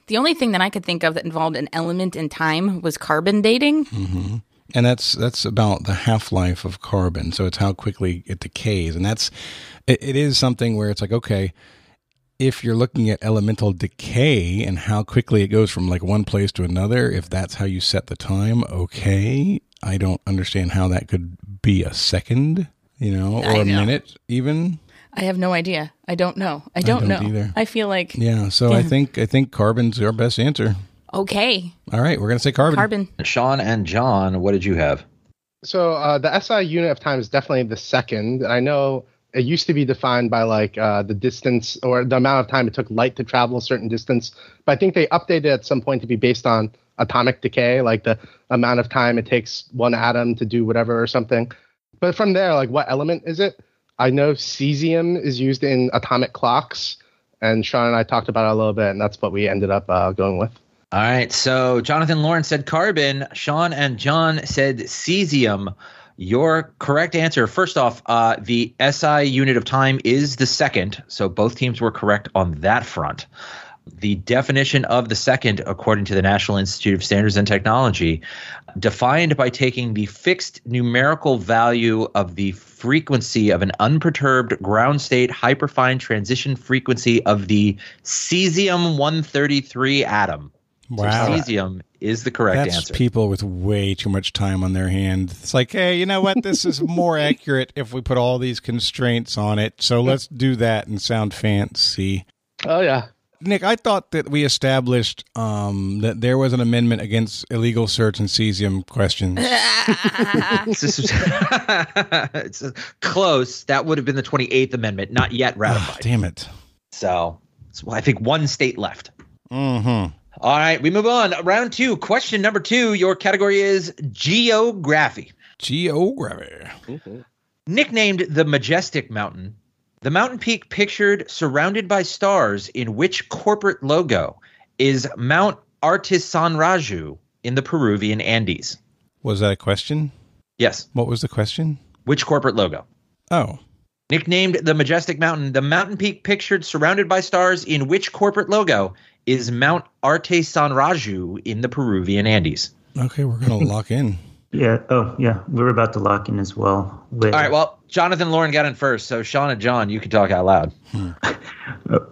The only thing that I could think of that involved an element in time was carbon dating. Mm-hmm. And that's about the half-life of carbon. So it's how quickly it decays. And it is something where it's like, okay, if you're looking at elemental decay and how quickly it goes from like one place to another, if that's how you set the time, okay. I don't understand how that could be a second, or a minute even. I have no idea. I don't know. I don't know either. I feel like I think carbon's our best answer. Okay. All right, we're gonna say carbon. Sean and John, what did you have? So the SI unit of time is definitely the second. And I know it used to be defined by like the distance or the amount of time it took light to travel a certain distance. But I think they updated it at some point to be based on atomic decay, like the amount of time it takes one atom to do whatever or something. But from there, like what element is it? I know cesium is used in atomic clocks, and Sean and I talked about it a little bit, and that's what we ended up going with. All right, so Jonathan Lawrence said carbon. Sean and John said cesium. Your correct answer, first off, the SI unit of time is the second, so both teams were correct on that front. The definition of the second, according to the National Institute of Standards and Technology, defined by taking the fixed numerical value of the frequency of an unperturbed ground state hyperfine transition frequency of the cesium-133 atom. Wow. So cesium is the correct That's answer. People with way too much time on their hand. It's like, hey, you know what? This is more accurate if we put all these constraints on it. So let's do that and sound fancy. Oh, yeah. Nick, I thought that we established that there was an amendment against illegal search and cesium questions. It's close. That would have been the 28th Amendment, not yet ratified. Oh, damn it. So I think one state left. Mm-hmm. All right, we move on. Round 2, question number 2. Your category is geography. Geography. Mm-hmm. Nicknamed the Majestic Mountain, the mountain peak pictured surrounded by stars in which corporate logo is Mount Artisanraju in the Peruvian Andes? Was that a question? Yes. What was the question? Which corporate logo? Oh. Nicknamed the Majestic Mountain, the mountain peak pictured surrounded by stars in which corporate logo is Mount Artisanraju in the Peruvian Andes? Okay, we're going to lock in. Yeah. Oh, yeah. We're about to lock in as well. All right. Well, Jonathan and Lauren got in first, so Sean and John, you can talk out loud.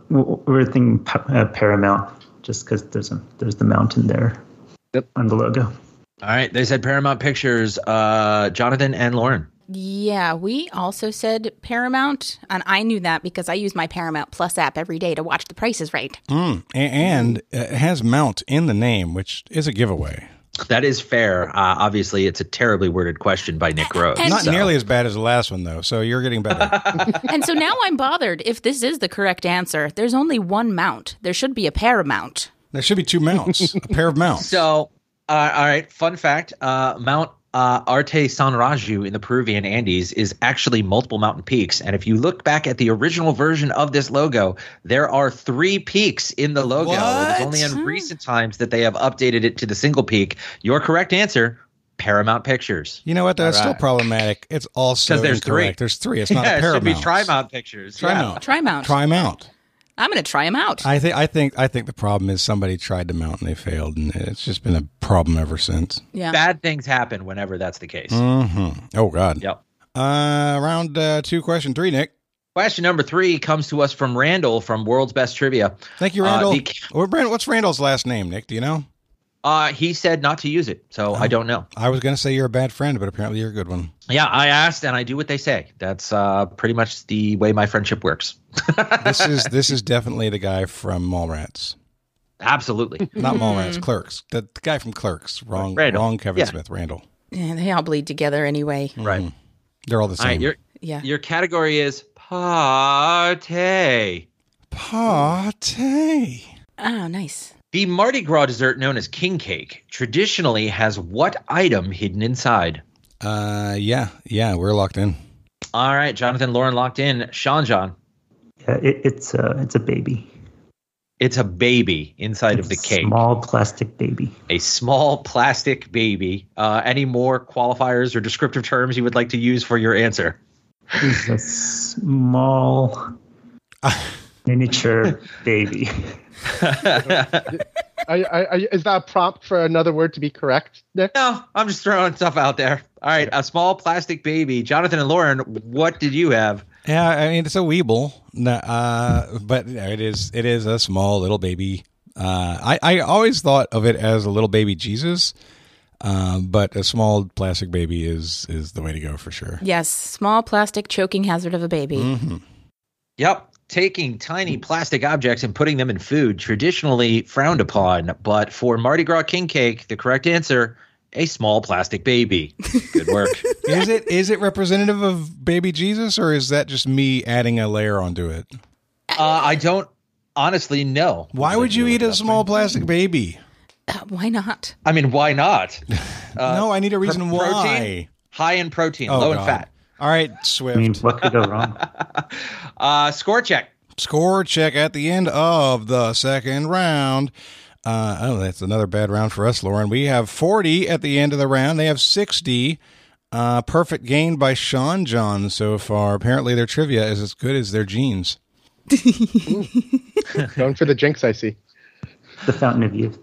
We're thinking Paramount, just because there's the mountain there. Yep. On the logo. All right. They said Paramount Pictures. Jonathan and Lauren. Yeah, we also said Paramount, and I knew that because I use my Paramount Plus app every day to watch The Price is Right. And it has Mount in the name, which is a giveaway. That is fair. Obviously, it's a terribly worded question by Nick Rhodes. Not nearly as bad as the last one, though, so you're getting better. And so now I'm bothered. If this is the correct answer, there's only one mount. There should be a paramount. There should be two mounts, a pair of mounts. So, all right, fun fact, Mount Arte San Raju in the Peruvian Andes is actually multiple mountain peaks. And if you look back at the original version of this logo, there are 3 peaks in the logo. What? It's only in recent times that they have updated it to the single peak. Your correct answer, Paramount Pictures. You know what? That's still problematic. It's also there's incorrect. 3. There's 3. It's not a It Paramount. should be Trimount Pictures. Trimount. Trimount. I'm going to try them out. I think the problem is somebody tried to mount and they failed, and it's just been a problem ever since. Yeah. Bad things happen whenever that's the case. Mm-hmm. Oh God. Yep. Round 2, question 3, Nick. Question number 3 comes to us from Randall from World's Best Trivia. Thank you, Randall. What's Randall's last name, Nick? Do you know? He said not to use it, so I don't know. I was going to say you're a bad friend, but apparently you're a good one. Yeah, I asked, and I do what they say. That's pretty much the way my friendship works. This is definitely the guy from Mallrats. Absolutely. Not Mallrats, Clerks. The guy from Clerks. Wrong Kevin Smith, Randall. Yeah, they all bleed together anyway. Right. They're all the same. All right, your category is pate. Pate. Oh, nice. The Mardi Gras dessert known as king cake traditionally has what item hidden inside? Yeah, we're locked in. All right, Jonathan, Lauren locked in. Sean John. Yeah, it's a baby. It's a baby inside of the cake. Small plastic baby. A small plastic baby. Any more qualifiers or descriptive terms you would like to use for your answer? It's a small miniature baby. Is that a prompt for another word to be correct, Nick? No, I'm just throwing stuff out there. All right, a small plastic baby. Jonathan and Lauren, what did you have? Yeah, I mean, it's a weeble, but it is a small little baby. I always thought of it as a little baby Jesus, but a small plastic baby is the way to go for sure. Yes, small plastic choking hazard of a baby. Mm-hmm. Yep. Taking tiny plastic objects and putting them in food, traditionally frowned upon. But for Mardi Gras king cake, the correct answer, a small plastic baby. Good work. Is it representative of baby Jesus, or is that just me adding a layer onto it? I don't honestly know. Why would you eat a small plastic baby? Why not? I mean, why not? No, I need a reason why. High in protein, low in fat. All right, Swift. I mean, what could go wrong? Score check. Score check at the end of the second round. That's another bad round for us, Lauren. We have 40 at the end of the round. They have 60. Perfect gain by Sean John so far. Apparently their trivia is as good as their genes. Going for the jinx, I see. The fountain of youth.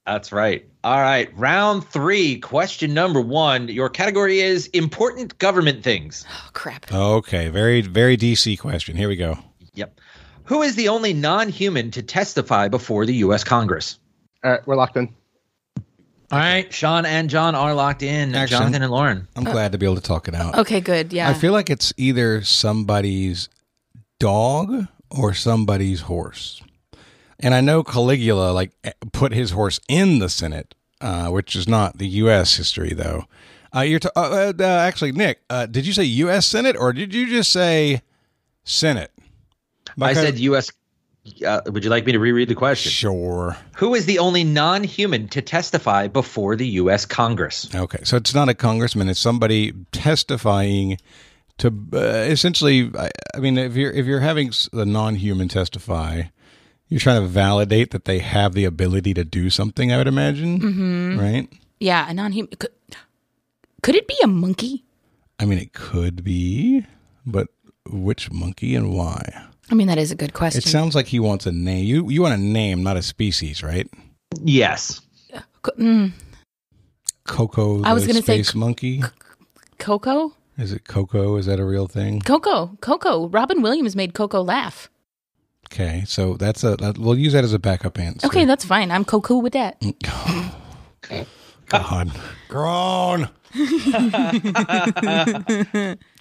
That's right. All right. Round 3, question number 1. Your category is important government things. Oh, crap. Okay. Very, very DC question. Here we go. Yep. Who is the only non-human to testify before the U.S. Congress? All right, we're locked in. All right. Sean and John are locked in. Action. Jonathan and Lauren. I'm glad to be able to talk it out. Okay, good. Yeah. I feel like it's either somebody's dog or somebody's horse. And I know Caligula put his horse in the Senate, which is not the U.S. history, though. Actually, Nick, did you say U.S. Senate or did you just say Senate? I said U.S. Would you like me to reread the question? Sure. Who is the only non-human to testify before the U.S. Congress? Okay, so it's not a congressman; it's somebody testifying to essentially. I mean, if you're having a non-human testify, you're trying to validate that they have the ability to do something. I would imagine, right? Yeah, a non-human. Could it be a monkey? I mean, it could be, but which monkey and why? I mean, that is a good question. It sounds like he wants a name. You want a name, not a species, right? Yes. Coco, I was the going to say space monkey. Coco? Is it Coco? Is that a real thing? Coco. Robin Williams made Coco laugh. Okay, so we'll use that as a backup answer. Okay, that's fine. I'm Coco with that. God, grown.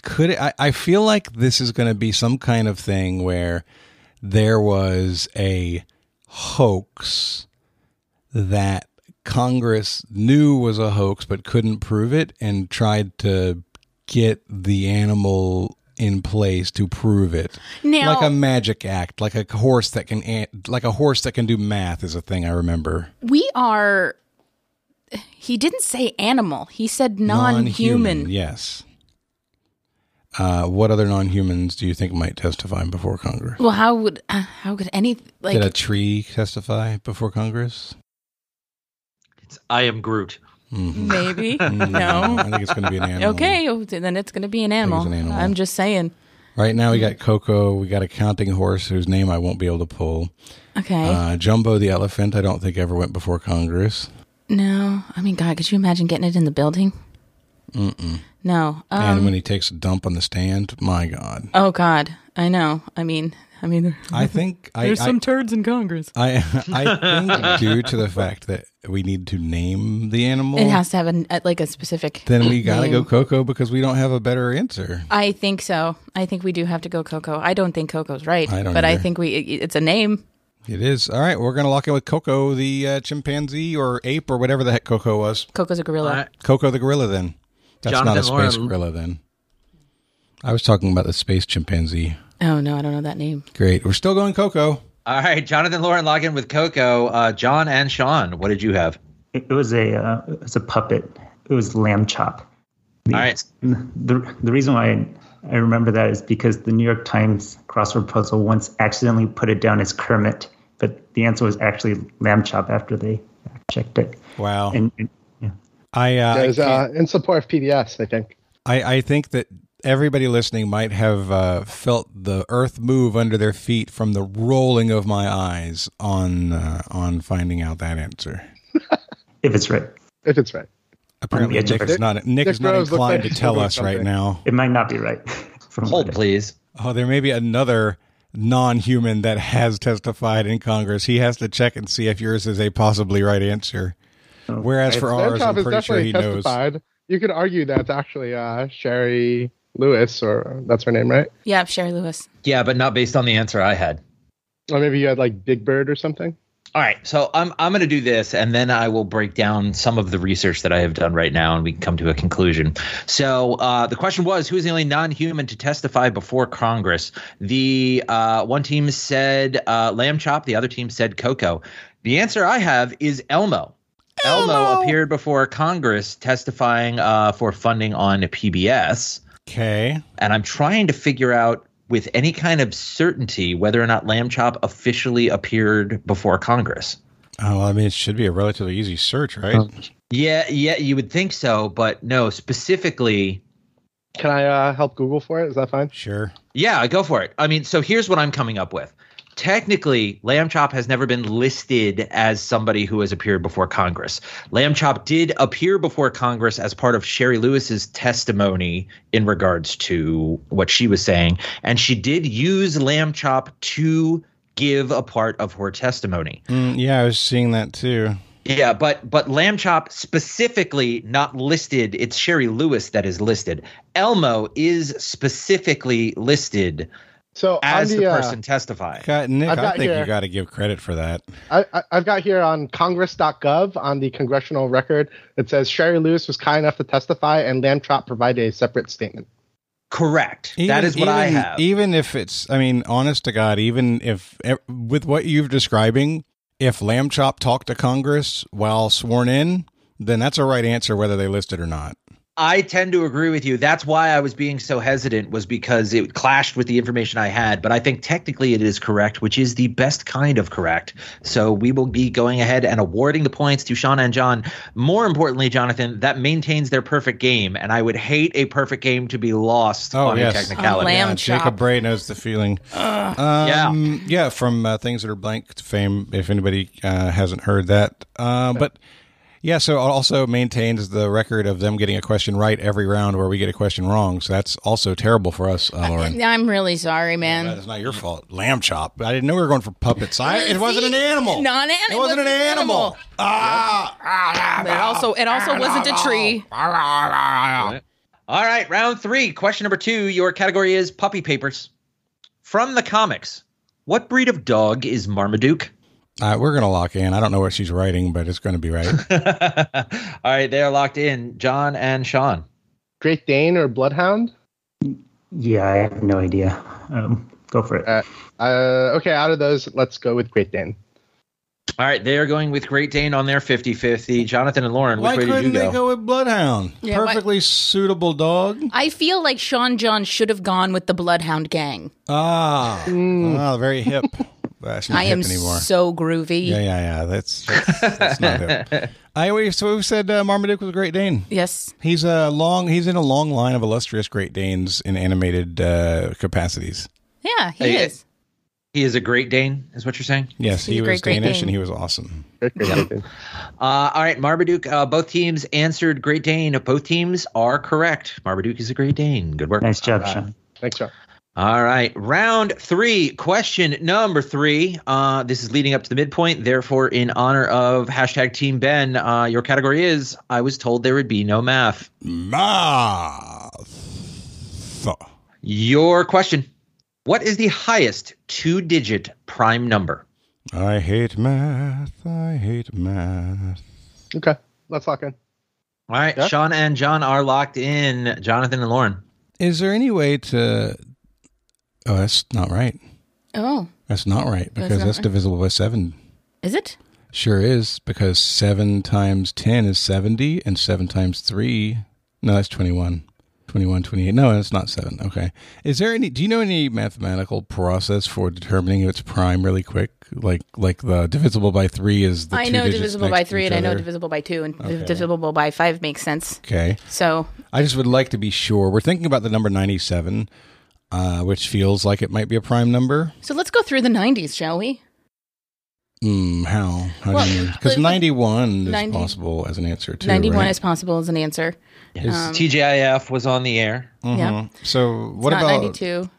Could it? I feel like this is going to be some kind of thing where there was a hoax that Congress knew was a hoax but couldn't prove it and tried to get the animal in place to prove it. Now, like a magic act, like a horse that can do math is a thing I remember. We are He didn't say animal. He said non-human. Yes. What other non-humans do you think might testify before Congress? Well, how could any Did a tree testify before Congress? I am Groot. Mm-hmm. Maybe. No. I think it's going to be an animal. Okay, then it's going to be an animal. An animal. I'm just saying. Right now we got Coco. We got a counting horse whose name I won't be able to pull. Okay. Jumbo the elephant I don't think ever went before Congress. No. I mean, God, could you imagine getting it in the building? Mm-mm. No. And when he takes a dump on the stand, my God. Oh, God. I know. I mean, I think there's some turds in Congress. I think due to the fact that we need to name the animal, it has to have a specific. Then we got to name. go Coco because we don't have a better answer. I think so. I think we do have to go Coco. I don't think Coco's right, I don't but either. I think it's a name. It is. All right, we're going to lock in with Coco, the chimpanzee or ape or whatever the heck Coco was. Coco's a gorilla. Right. Coco the gorilla, then. That's Jonathan not a space Lauren. gorilla, then. I was talking about the space chimpanzee. Oh, no, I don't know that name. Great. We're still going Coco. All right, Jonathan Lauren, log in with Coco. John and Sean, what did you have? It was a puppet. It was Lamb Chop. All right. The reason why I remember that is because the New York Times crossword puzzle once accidentally put it down as Kermit, but the answer was actually Lamb Chop after they checked it. Wow. And yeah. In support of PBS, I think. I think that everybody listening might have felt the earth move under their feet from the rolling of my eyes on finding out that answer. If it's right. If it's right. Apparently, Nick is not Rose inclined looks to tell like us right something. now. It might not be right. Hold, please. Oh, there may be another non-human that has testified in Congress. He has to check and see if yours is a possibly right answer. Whereas for ours, I'm pretty sure he knows. You could argue that's actually Sherry Lewis, or that's her name, right? Yeah, Sherry Lewis. Yeah, but not based on the answer I had. Or maybe you had like Big Bird or something. All right, so I'm going to do this, and then I will break down some of the research that I have done right now, and we can come to a conclusion. So the question was, who is the only non-human to testify before Congress? The one team said Lamb Chop, the other team said Coco. The answer I have is Elmo. Elmo appeared before Congress testifying for funding on PBS. Okay. And I'm trying to figure out with any kind of certainty whether or not Lamb Chop officially appeared before Congress. Oh, well, I mean, it should be a relatively easy search, right? Yeah, you would think so, but no, specifically. Can I help Google for it? Is that fine? Sure. Yeah, go for it. I mean, so here's what I'm coming up with. Technically, Lamb Chop has never been listed as somebody who has appeared before Congress. Lamb Chop did appear before Congress as part of Sherry Lewis's testimony in regards to what she was saying, and she did use Lamb Chop to give a part of her testimony. Yeah, I was seeing that too. Yeah, but Lamb Chop specifically not listed. It's Sherry Lewis that is listed. Elmo is specifically listed. So as the person testifying. Nick, I've got I think here- you got to give credit for that. I've got here on Congress.gov on the congressional record, it says Sherry Lewis was kind enough to testify and Lamb Chop provided a separate statement. Correct. That is what I have. Even if it's, I mean, honest to God, even if with what you're describing, if Lamb Chop talked to Congress while sworn in, then that's a right answer whether they list it or not. I tend to agree with you. That's why I was being so hesitant, was because it clashed with the information I had. But I think technically it is correct, which is the best kind of correct. So we will be going ahead and awarding the points to Shauna and John. More importantly, Jonathan, that maintains their perfect game. And I would hate a perfect game to be lost on a technicality. Lamb Chop. Jacob Bray knows the feeling. Yeah, from Things That Are Blank fame, if anybody hasn't heard that. But... yeah, so it also maintains the record of them getting a question right every round where we get a question wrong. So that's also terrible for us, Lauren. I'm really sorry, man. That's not your fault. Lamb Chop. I didn't know we were going for puppets. It wasn't an animal. It wasn't an animal. But it also wasn't a tree. All right, round 3. Question number 2. Your category is puppy papers. From the comics, what breed of dog is Marmaduke? We're going to lock in. I don't know what she's writing, but it's going to be right. All right, they are locked in. John and Sean. Great Dane or Bloodhound? Yeah, I have no idea. Go for it. Okay, out of those, let's go with Great Dane. All right, they are going with Great Dane on their 50-50. Jonathan and Lauren, Why which way did you couldn't they go? go with Bloodhound? Yeah, Perfectly suitable dog. I feel like Sean John should have gone with the Bloodhound Gang. Very hip. That's not I am hip anymore. so groovy. Yeah. That's not hip. We said Marmaduke was a Great Dane. Yes. He's in a long line of illustrious Great Danes in animated capacities. Yeah, he is. He is a Great Dane, is what you're saying? Yes, he was Great Danish Dane. and he was awesome. All right, Marmaduke, both teams answered Great Dane. Both teams are correct. Marmaduke is a Great Dane. Good work. Nice job, Sean. Thanks, Sean. All right, round 3, question number 3. This is leading up to the midpoint. Therefore, in honor of hashtag Team Ben, your category is, I was told there would be no math. Math. Your question. What is the highest 2-digit prime number? I hate math. Okay, let's lock in. All right, Yeah. Sean and John are locked in. Jonathan and Lauren. Is there any way to... Oh, that's not right. Oh, That's not right because not that's right. divisible by 7. is it? Sure is, because 7 times 10 is 70, and 7 times 3... No, that's 21. 21, 28. No, it's not 7. Okay. Do you know any mathematical process for determining if it's prime really quick? Like the divisible by 3 is the I two know digits divisible next by to 3, each and I know other? divisible by 2, and Okay. divisible by 5 makes sense. Okay. So, I just would like to be sure. We're thinking about the number 97, which feels like it might be a prime number. let's go through the 90s, shall we? How Well, do you mean? Because 91 is 90 possible as an answer, too, 91 right? is possible as an answer. TGIF was on the air. Yeah. So what It's not about... 92.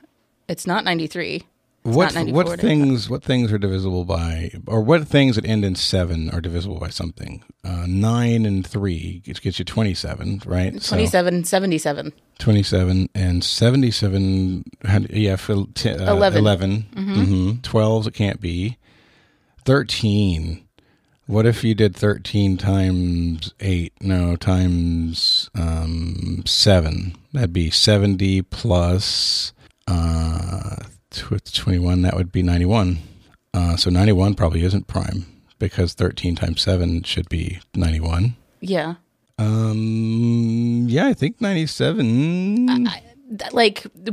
It's not 93. What not 94 what things are divisible by, or what things that end in 7 are divisible by something? 9 and 3 gets you 27, right? 27, 77. 27 and 77. 11. Mm-hmm. 12s it can't be. 13. What if you did 13 times 8? No, times 7. That'd be 70 plus 21. That would be 91. So 91 probably isn't prime because 13 times 7 should be 91. Yeah. Yeah, I think 97.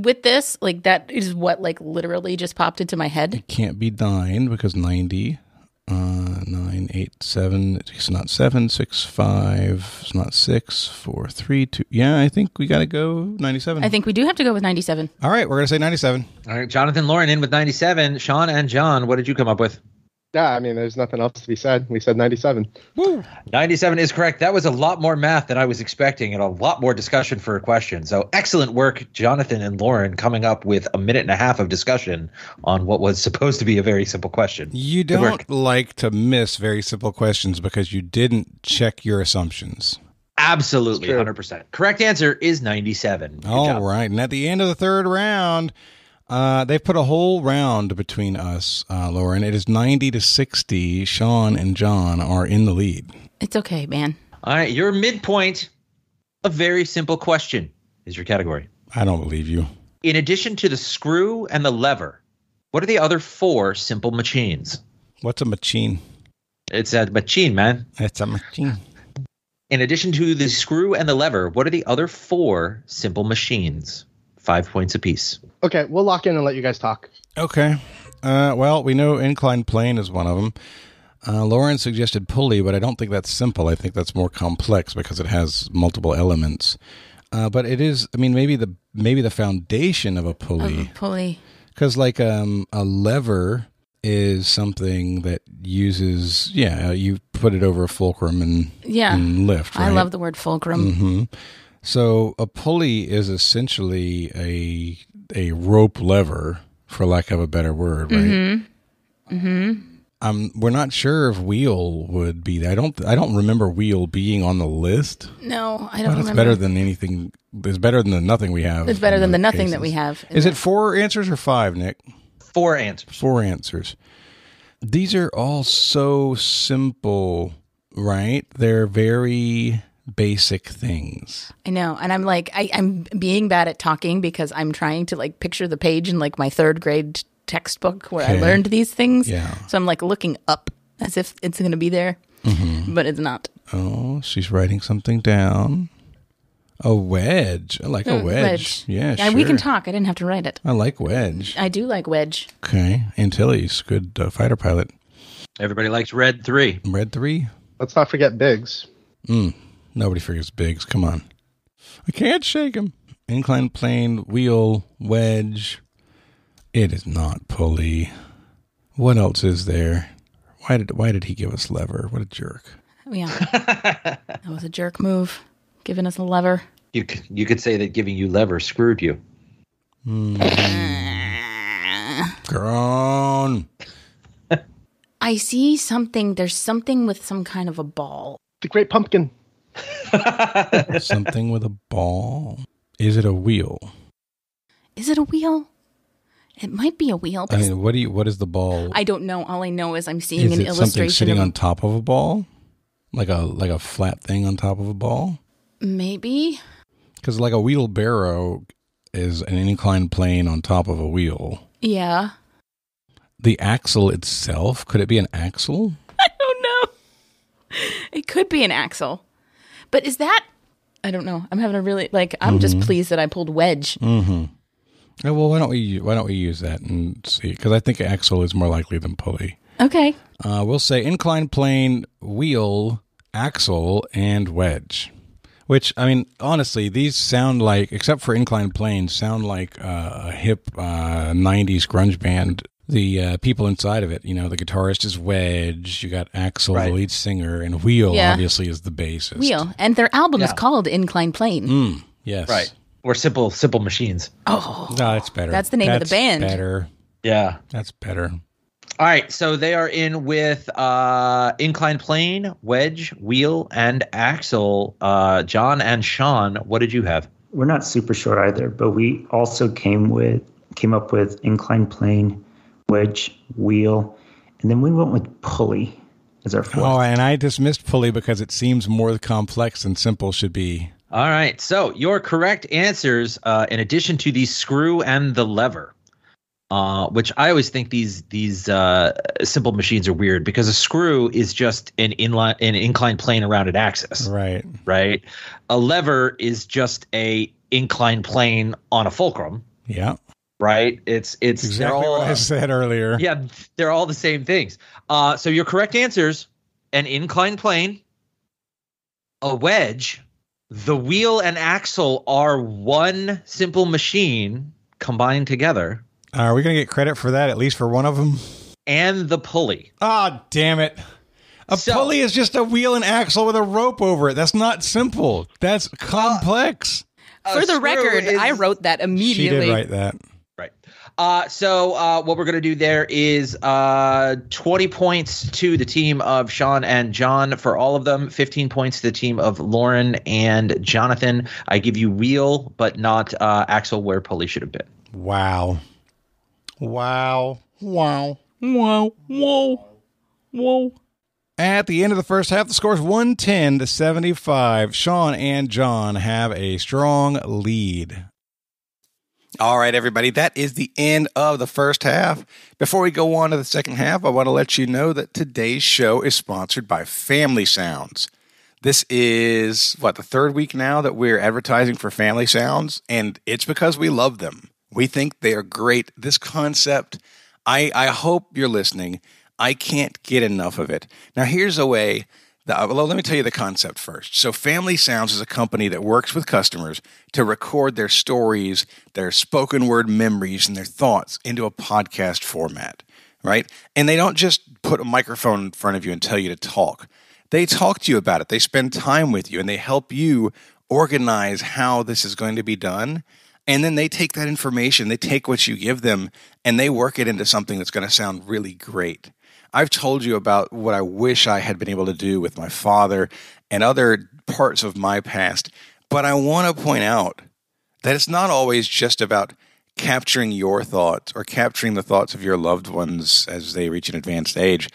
With this, that is what, literally just popped into my head. It can't be 9 because 90. 9, 8, 7. It's not 7, 6, 5. It's not 6, 4, 3, 2. Yeah, I think we got to go 97. I think we do have to go with 97. All right, we're going to say 97. All right, Jonathan, Lauren in with 97. Sean and John, what did you come up with? Yeah, I mean, there's nothing else to be said. We said 97. Woo. 97 is correct. That was a lot more math than I was expecting and a lot more discussion for a question. So excellent work, Jonathan and Lauren, coming up with a minute and a half of discussion on what was supposed to be a very simple question. You Good work. don't like to miss very simple questions because you didn't check your assumptions. Absolutely, It's true. 100%. Correct answer is 97. Good All job. right. And at the end of the third round, they've put a whole round between us, Lauren. It is 90-60. Sean and John are in the lead. It's okay, man. All right, your midpoint, a very simple question is your category. I don't believe you. In addition to the screw and the lever, what are the other 4 simple machines? What's a machine? It's a machine, man. It's a machine. In addition to the screw and the lever, what are the other 4 simple machines? 5 points apiece. Okay, we'll lock in and let you guys talk. Okay. Well, we know inclined plane is one of them. Lauren suggested pulley, but I don't think that's simple. I think that's more complex because it has multiple elements. But it is, I mean, maybe the foundation of a pulley. Pulley. Because like a lever is something that uses, you put it over a fulcrum and lift, right? I love the word fulcrum. Mm-hmm. So a pulley is essentially a rope lever, for lack of a better word, right? Mm-hmm. We're not sure if wheel would be there. I don't remember wheel being on the list. No, I don't But it's remember. better than anything. It's better than the nothing we have. It's better in than the most nothing cases. that we have. Is it 4 answers or 5, Nick? 4 answers. 4 answers. These are all so simple, right? They're very basic things. I know. And I'm like, I'm being bad at talking because I'm trying to picture the page in my 3rd grade textbook where I Okay. learned these things. Yeah. So I'm looking up as if it's going to be there, but it's not. Oh, she's writing something down. A wedge. I like a wedge. Yeah, sure. We can talk. I didn't have to write it. I like wedge. I do like wedge. Okay. Antilles, good fighter pilot. Everybody likes Red 3. Red 3? Let's not forget Biggs. Nobody forgets Biggs. Come on. I can't shake him. Inclined plane, wheel, wedge. It is not pulley. What else is there? Why did he give us lever? What a jerk. Yeah. That was a jerk move. Giving us a lever. You could say that giving you lever screwed you. Grown. I see something. There's something with some kind of a ball. The Great Pumpkin. Something with a ball. Is it a wheel? Is it a wheel? It might be a wheel. I mean, what is the ball? I don't know. All I know is I'm seeing is an it illustration something sitting of on top of a ball? Like a flat thing on top of a ball? Maybe. Because like a wheelbarrow is an inclined plane on top of a wheel. Yeah. The axle itself, could it be an axle? I don't know. It could be an axle. But is that... I don't know. I'm having a really... I'm just pleased that I pulled wedge. Mm-hmm. Oh, well, why don't we use that and see? Because I think axle is more likely than pulley. Okay. We'll say inclined plane, wheel, axle, and wedge. Which, I mean, honestly, these sound like, except for inclined planes, sound like a hip 90s grunge band. The people inside of it, the guitarist is Wedge, you got Axel, the lead singer, and Wheel, obviously, is the bassist. Wheel. And their album is called Inclined Plane. Yes. Right. Or Simple Machines. Oh. No, that's better. That's the name of the band. That's better. Yeah. That's better. All right, so they are in with inclined plane, wedge, wheel, and axle. John and Sean, what did you have? We're not super sure either, but we also came up with inclined plane, wedge, wheel, and then we went with pulley as our fourth. Oh, and I dismissed pulley because it seems more complex than simple should be. All right, so your correct answers, in addition to the screw and the lever, which I always think these simple machines are weird because a screw is just an inclined plane around an axis. Right. Right. A lever is just a inclined plane on a fulcrum. Yeah. Right. It's exactly what I said earlier. Yeah, they're all the same things. So your correct answers: an inclined plane, a wedge, the wheel and axle are one simple machine combined together. Are we going to get credit for that, at least for one of them? And the pulley. Ah, oh, damn it. A pulley is just a wheel and axle with a rope over it. That's not simple. That's complex. For the record, I wrote that immediately. She did write that. Right. So what we're going to do there is 20 points to the team of Sean and John for all of them, 15 points to the team of Lauren and Jonathan. I give you wheel, but not axle where pulley should have been. Wow. Wow. Wow. Wow. Whoa. Whoa. At the end of the first half, the score is 110-75. Sean and John have a strong lead. All right, everybody, that is the end of the first half. Before we go on to the second half, I want to let you know that today's show is sponsored by Family Sounds. This is, the third week now that we're advertising for Family Sounds, and it's because we love them. We think they are great. This concept, I hope you're listening. I can't get enough of it. Now, here's a way. Let me tell you the concept first. So Family Sounds is a company that works with customers to record their stories, their spoken word memories, and their thoughts into a podcast format, right? And they don't just put a microphone in front of you and tell you to talk. They talk to you about it. They spend time with you, and they help you organize how this is going to be done. And then they take that information, they take what you give them, and they work it into something that's going to sound really great. I've told you about what I wish I had been able to do with my father and other parts of my past, but I want to point out that it's not always just about capturing your thoughts or capturing the thoughts of your loved ones as they reach an advanced age.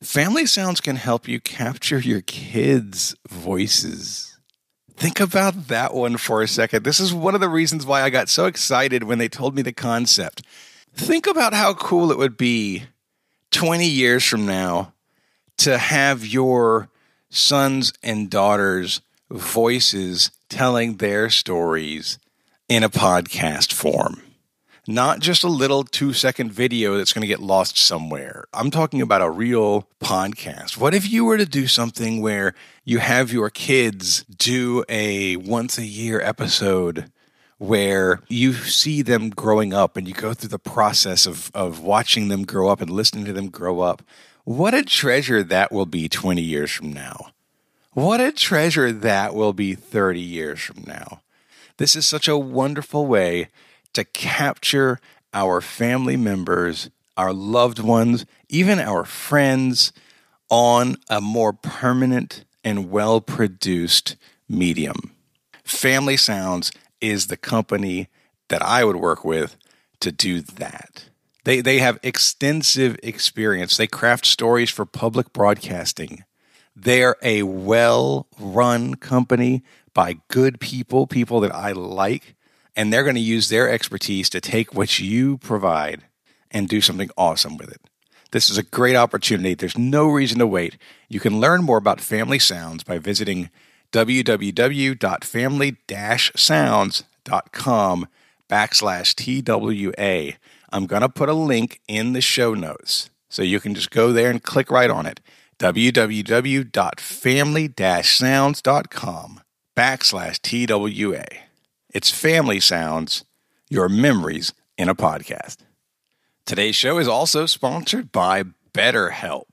Family Sounds can help you capture your kids' voices. Think about that one for a second. This is one of the reasons why I got so excited when they told me the concept. Think about how cool it would be 20 years from now to have your sons and daughters' voices telling their stories in a podcast form. Not just a little 2-second video that's going to get lost somewhere. I'm talking about a real podcast. What if you were to do something where you have your kids do a once-a-year episode where you see them growing up and you go through the process of watching them grow up and listening to them grow up? What a treasure that will be 20 years from now. What a treasure that will be 30 years from now. This is such a wonderful way to capture our family members, our loved ones, even our friends on a more permanent and well-produced medium. Family Sounds is the company that I would work with to do that. They have extensive experience. They craft stories for public broadcasting. They're a well-run company by good people that I like. And they're going to use their expertise to take what you provide and do something awesome with it. This is a great opportunity. There's no reason to wait. You can learn more about Family Sounds by visiting www.family-sounds.com/TWA. I'm going to put a link in the show notes, so you can just go there and click right on it. www.family-sounds.com/TWA. It's Family Sounds, your memories in a podcast. Today's show is also sponsored by BetterHelp.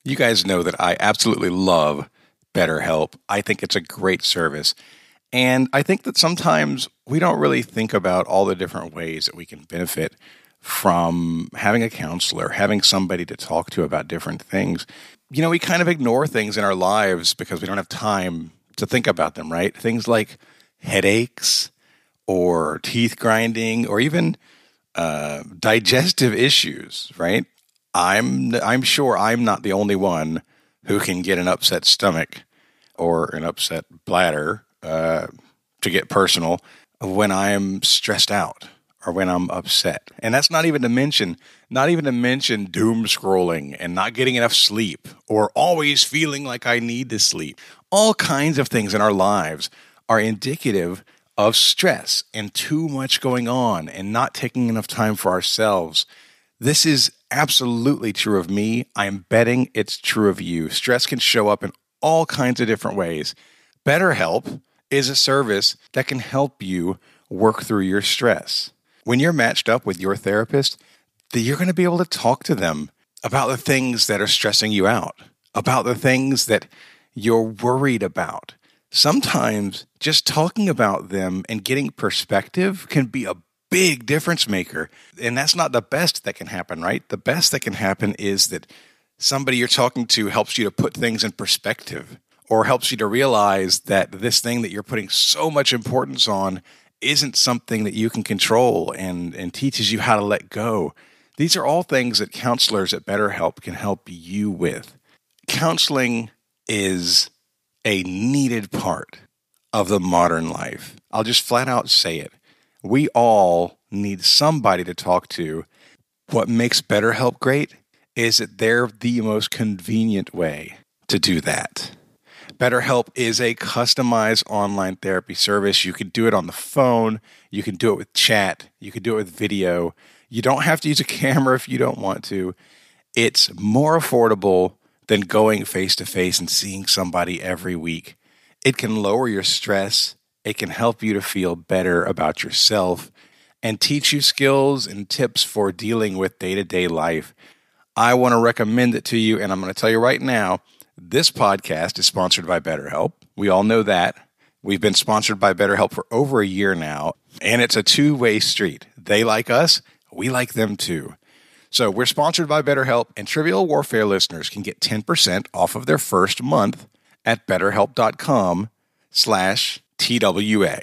You guys know that I absolutely love BetterHelp. I think it's a great service. And I think that sometimes we don't really think about all the different ways that we can benefit from having a counselor, having somebody to talk to about different things. You know, we kind of ignore things in our lives because we don't have time to think about them, right? Things like headaches or teeth grinding or even digestive issues, right? I'm sure I'm not the only one who can get an upset stomach or an upset bladder, to get personal, when I'm stressed out or when I'm upset. And that's not even to mention doom scrolling and not getting enough sleep or always feeling like I need to sleep. All kinds of things in our lives are indicative of stress and too much going on and not taking enough time for ourselves. This is absolutely true of me. I'm betting it's true of you. Stress can show up in all kinds of different ways. BetterHelp is a service that can help you work through your stress. When you're matched up with your therapist, you're going to be able to talk to them about the things that are stressing you out, about the things that you're worried about. Sometimes just talking about them and getting perspective can be a big difference maker. And that's not the best that can happen, right? The best that can happen is that somebody you're talking to helps you to put things in perspective or helps you to realize that this thing that you're putting so much importance on isn't something that you can control and teaches you how to let go. These are all things that counselors at BetterHelp can help you with. Counseling is a needed part of the modern life. I'll just flat out say it. We all need somebody to talk to. What makes BetterHelp great is that they're the most convenient way to do that. BetterHelp is a customized online therapy service. You can do it on the phone. You can do it with chat. You can do it with video. You don't have to use a camera if you don't want to. It's more affordable than going face-to-face and seeing somebody every week. It can lower your stress. It can help you to feel better about yourself and teach you skills and tips for dealing with day-to-day life. I want to recommend it to you, and I'm going to tell you right now, this podcast is sponsored by BetterHelp. We all know that. We've been sponsored by BetterHelp for over a year now, and it's a two-way street. They like us. We like them too. So we're sponsored by BetterHelp, and Trivial Warfare listeners can get 10% off of their first month at BetterHelp.com/TWA.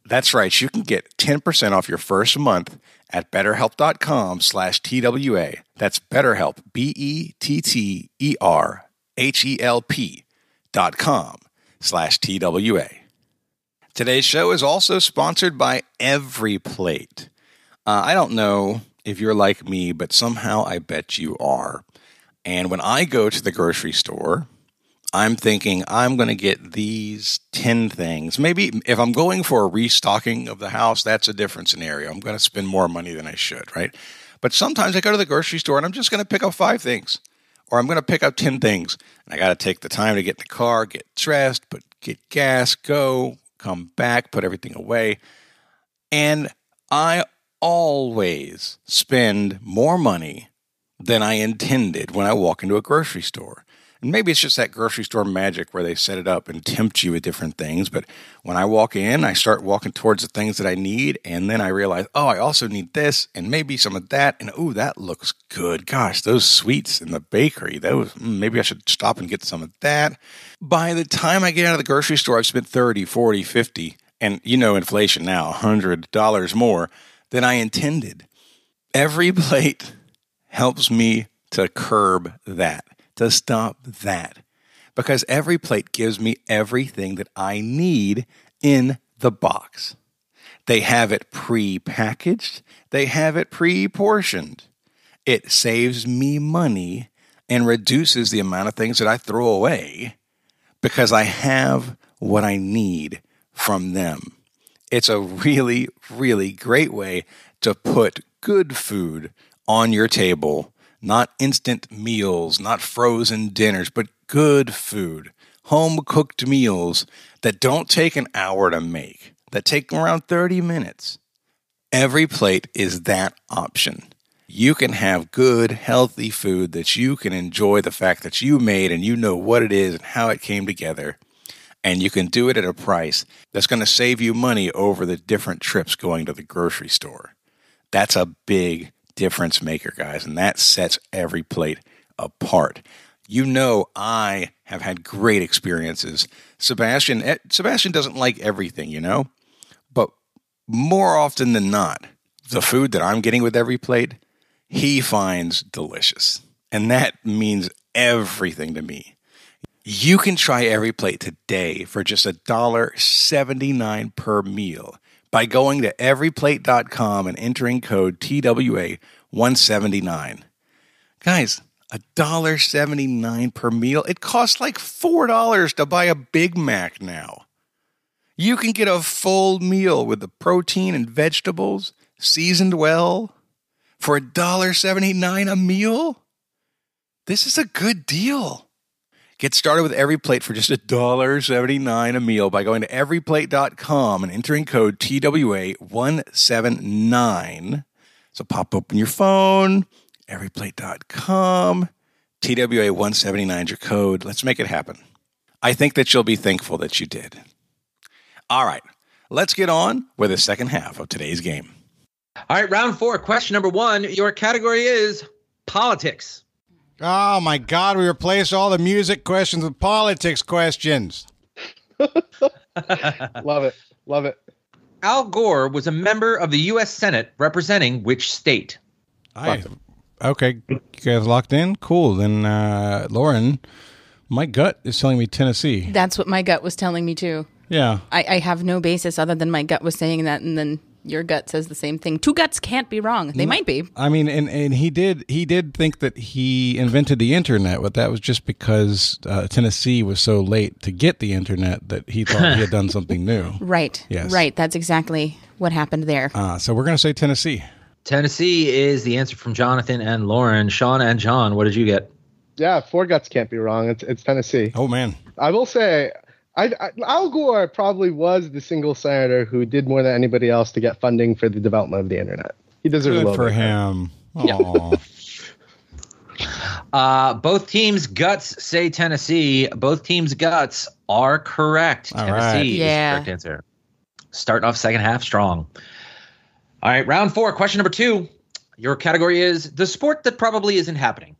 That's right. You can get 10% off your first month at BetterHelp.com/TWA. That's BetterHelp, BetterHelp.com/TWA. Today's show is also sponsored by Every Plate. I don't know if you're like me, but somehow I bet you are. And when I go to the grocery store, I'm thinking I'm going to get these 10 things. Maybe if I'm going for a restocking of the house, that's a different scenario. I'm going to spend more money than I should, right? But sometimes I go to the grocery store and I'm just going to pick up 5 things, or I'm going to pick up 10 things. And I got to take the time to get in the car, get dressed, get gas, go, come back, put everything away. And I always spend more money than I intended when I walk into a grocery store. And maybe it's just that grocery store magic where they set it up and tempt you with different things. But when I walk in, I start walking towards the things that I need. And then I realize, oh, I also need this and maybe some of that. And, oh, that looks good. Gosh, those sweets in the bakery, maybe I should stop and get some of that. By the time I get out of the grocery store, I've spent $30, $40, $50, and inflation now, $100 more than I intended. Every plate helps me to curb that, to stop that, because every plate gives me everything that I need in the box. They have it pre-packaged. They have it pre-portioned. It saves me money and reduces the amount of things that I throw away because I have what I need from them. It's a really, really great way to put good food on your table. Not instant meals, not frozen dinners, but good food, home-cooked meals that don't take an hour to make, that take around 30 minutes. Every plate is that option. You can have good, healthy food that you can enjoy the fact that you made and you know what it is and how it came together. And you can do it at a price that's going to save you money over the different trips going to the grocery store. That's a big difference maker, guys, and that sets every plate apart. I have had great experiences. Sebastian doesn't like everything, but more often than not, the food that I'm getting with every plate, he finds delicious, and that means everything to me. You can try every plate today for just $1.79 per meal by going to everyplate.com and entering code TWA179. Guys, $1.79 per meal. It costs like $4 to buy a Big Mac now. You can get a full meal with the protein and vegetables, seasoned well, for $1.79 a meal. This is a good deal. Get started with Every Plate for just $1.79 a meal by going to everyplate.com and entering code TWA179. So pop open your phone, everyplate.com, TWA179 is your code. Let's make it happen. I think that you'll be thankful that you did. All right, let's get on with the second half of today's game. All right, round 4, question number 1. Your category is politics. Oh, my God. We replaced all the music questions with politics questions. Love it. Love it. Al Gore was a member of the U.S. Senate representing which state? Okay. You guys locked in? Cool. Then, Lauren, my gut is telling me Tennessee. That's what my gut was telling me, too. Yeah. I have no basis other than my gut was saying that, and then your gut says the same thing. Two guts can't be wrong. They might be. I mean, and he did think that he invented the internet, but that was just because Tennessee was so late to get the internet that he thought he had done something new. Right. Yes. Right. That's exactly what happened there. So we're going to say Tennessee. Tennessee is the answer from Jonathan and Lauren. Sean and John, what did you get? Yeah, 4 guts can't be wrong. It's Tennessee. Oh, man. I will say, Al Gore probably was the single senator who did more than anybody else to get funding for the development of the internet. He deserves a little for bit. him. Both teams' guts say Tennessee. Both teams' guts are correct. All Tennessee right. is the correct answer. Starting off second half strong. All right, round 4, question number 2. Your category is the sport that probably isn't happening.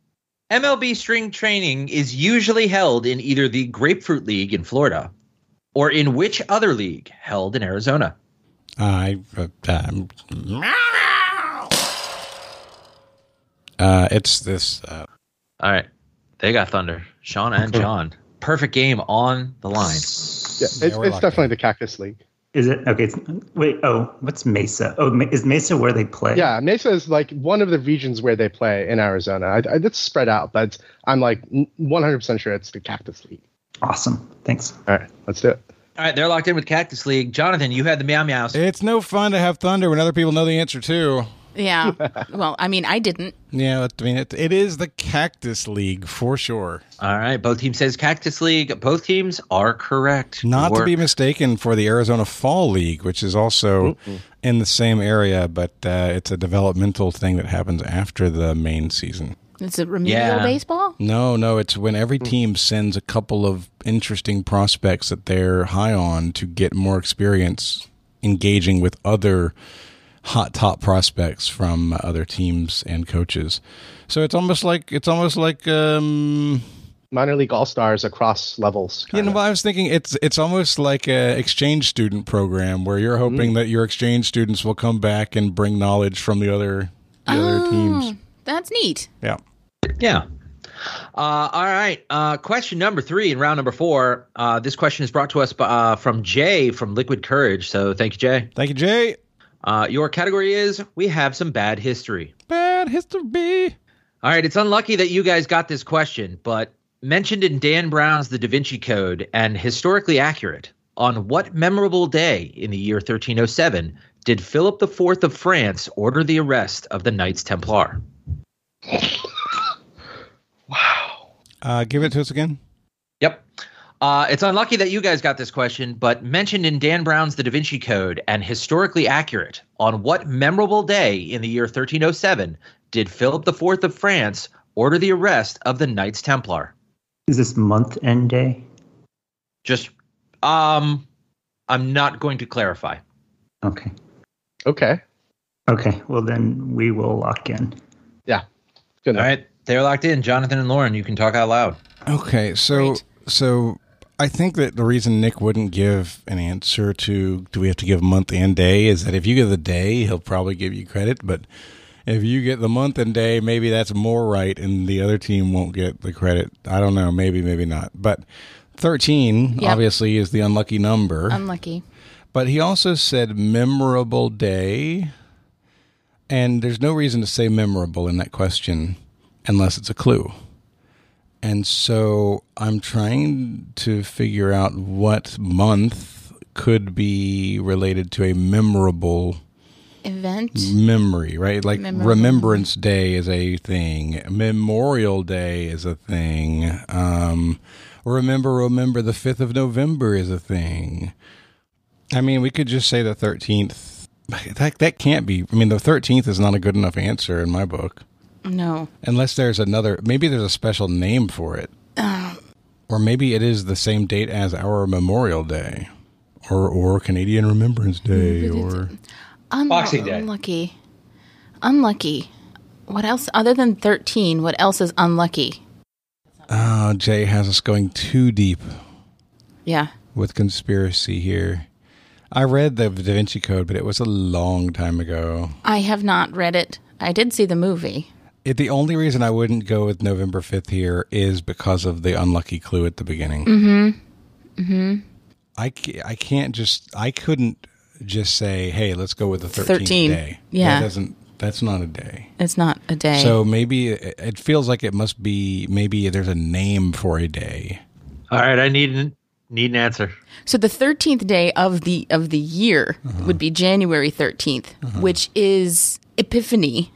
MLB spring training is usually held in either the Grapefruit League in Florida or in which other league held in Arizona? It's this. All right. They got thunder. Sean and John. Perfect game on the line. Yeah, it's definitely the Cactus League. Is it? Okay. Wait. Oh, what's Mesa? Oh, is Mesa where they play? Yeah, Mesa is like one of the regions where they play in Arizona. It's spread out, but I'm like 100% sure it's the Cactus League. Awesome. Thanks. All right, let's do it. All right, they're locked in with Cactus League. Jonathan, you had the Meow Meows. It's no fun to have thunder when other people know the answer too. Yeah. Well, I mean, I didn't. Yeah, I mean, it is the Cactus League for sure. All right, both teams says Cactus League. Both teams are correct. Not to be mistaken for the Arizona Fall League, which is also in the same area, but it's a developmental thing that happens after the main season. Is it remedial baseball? No, it's when every team sends a couple of interesting prospects that they're high on to get more experience engaging with other hot top prospects from other teams and coaches. So it's almost like minor league all-stars across levels. You know, I was thinking it's almost like an exchange student program where you're hoping that your exchange students will come back and bring knowledge from the other teams. That's neat. Yeah. Yeah. All right. Question number 3 in round number 4. This question is brought to us from Jay from Liquid Courage. So thank you, Jay. Thank you, Jay. Your category is we have some bad history. Bad history. All right. It's unlucky that you guys got this question, but mentioned in Dan Brown's The Da Vinci Code and historically accurate, on what memorable day in the year 1307 did Philip IV of France order the arrest of the Knights Templar? Wow. Give it to us again. Yep. It's unlucky that you guys got this question, but mentioned in Dan Brown's The Da Vinci Code and historically accurate, on what memorable day in the year 1307 did Philip IV of France order the arrest of the Knights Templar? Is this month end day? Just, I'm not going to clarify. Okay. Okay. Okay. Well, then we will lock in. Yeah. Good enough. All right. They're locked in. Jonathan and Lauren, you can talk out loud. Okay. So I think that the reason Nick wouldn't give an answer to do we have to give month and day is that if you give the day, he'll probably give you credit. But if you get the month and day, maybe that's more right and the other team won't get the credit. I don't know. Maybe not. But 13 obviously is the unlucky number. Unlucky. But he also said memorable day. And there's no reason to say memorable in that question unless it's a clue. And so I'm trying to figure out what month could be related to a memorable event, memory, right? Like Remembrance Day is a thing. Memorial Day is a thing. Remember the 5th of November is a thing. I mean, we could just say the 13th. That can't be. I mean, the 13th is not a good enough answer in my book. No. Unless there's maybe there's a special name for it. Or maybe it is the same date as our Memorial Day. Or Canadian Remembrance Day. Or Boxing Day. Unlucky. What else? Other than 13, what else is unlucky? Oh, Jay has us going too deep. Yeah. With conspiracy here. I read the Da Vinci Code, but it was a long time ago. I have not read it. I did see the movie. The only reason I wouldn't go with November 5th here is because of the unlucky clue at the beginning. Mm-hmm. Mm-hmm. I couldn't just say, hey, let's go with the 13th day. Yeah. That's not a day. It's not a day. So maybe it feels like it must be, maybe there's a name for a day. All right, I need an answer. So the 13th day of the year would be January 13th, which is Epiphany,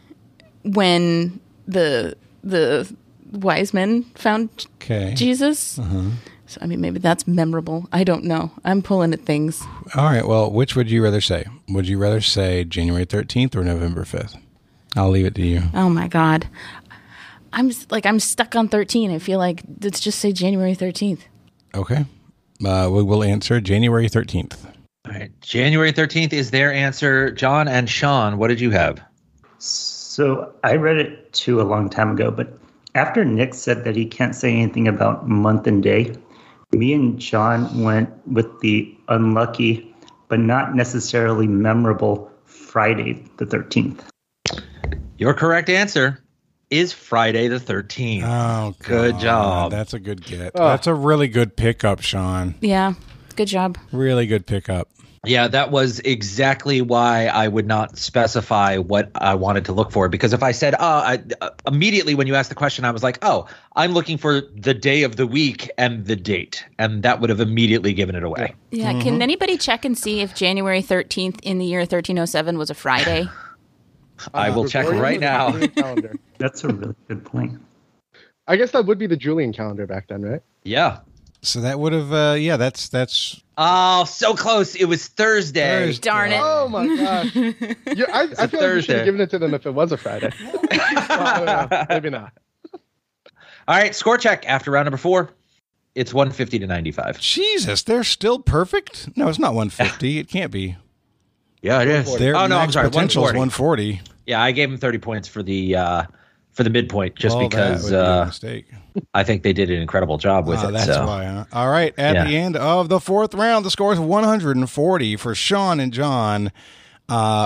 when the wise men found Jesus. So, I mean, maybe that's memorable. I don't know. I'm pulling at things. All right. Well, which would you rather say? Would you rather say January 13th or November 5th? I'll leave it to you. Oh, my God. I'm stuck on 13. I feel like let's just say January 13th. Okay. We will answer January 13th. All right. January 13th is their answer. John and Sean, what did you have? So I read it too a long time ago, but after Nick said that he can't say anything about month and day, me and John went with the unlucky, but not necessarily memorable Friday the 13th. Your correct answer is Friday the 13th. Oh, good job. That's a good get. That's a really good pickup, Sean. Yeah, good job. Really good pickup. Yeah, that was exactly why I would not specify what I wanted to look for. Because if I said, immediately when you asked the question, I was like, I'm looking for the day of the week and the date. And that would have immediately given it away. Yeah. Can anybody check and see if January 13th in the year 1307 was a Friday? I will check right now. That's a really good point. I guess that would be the Julian calendar back then, right? Yeah. So that would have, that's. Oh, so close. It was Thursday. Darn it. Oh, my gosh. I feel like we should have given it to them if it was a Friday. Well, maybe not. All right, score check after round number 4. It's 150 to 95. Jesus, they're still perfect? No, it's not 150. It can't be. Yeah, it is. Their I'm sorry. potential is 140. 140. Yeah, I gave them 30 points for the midpoint because that would be a mistake. I think they did an incredible job with it. That's so. why. Huh? All right. At the end of the 4th round, the score is 140 for Sean and John,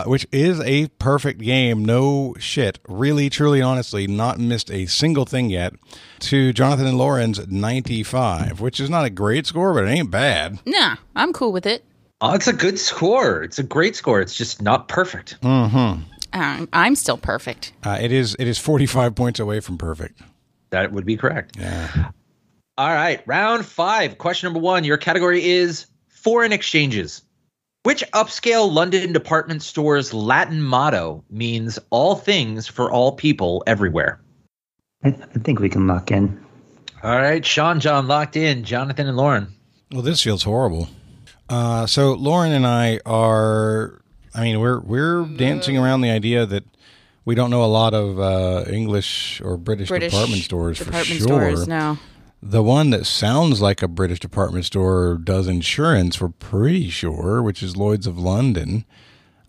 which is a perfect game. No shit. Really, truly, honestly, not missed a single thing yet. To Jonathan and Lauren's 95, which is not a great score, but it ain't bad. Nah, I'm cool with it. Oh, it's a good score. It's a great score. It's just not perfect. Mm-hmm. I'm still perfect. It is 45 points away from perfect. That would be correct. Yeah. All right. Round 5. Question number 1. Your category is foreign exchanges. Which upscale London department store's Latin motto means all things for all people everywhere? I think we can lock in. All right. Sean, John locked in. Jonathan and Lauren. Well, this feels horrible. So Lauren and I are, we're dancing around the idea that we don't know a lot of English or British department stores for sure. Stores, no. The one that sounds like a British department store does insurance, we're pretty sure, which is Lloyd's of London.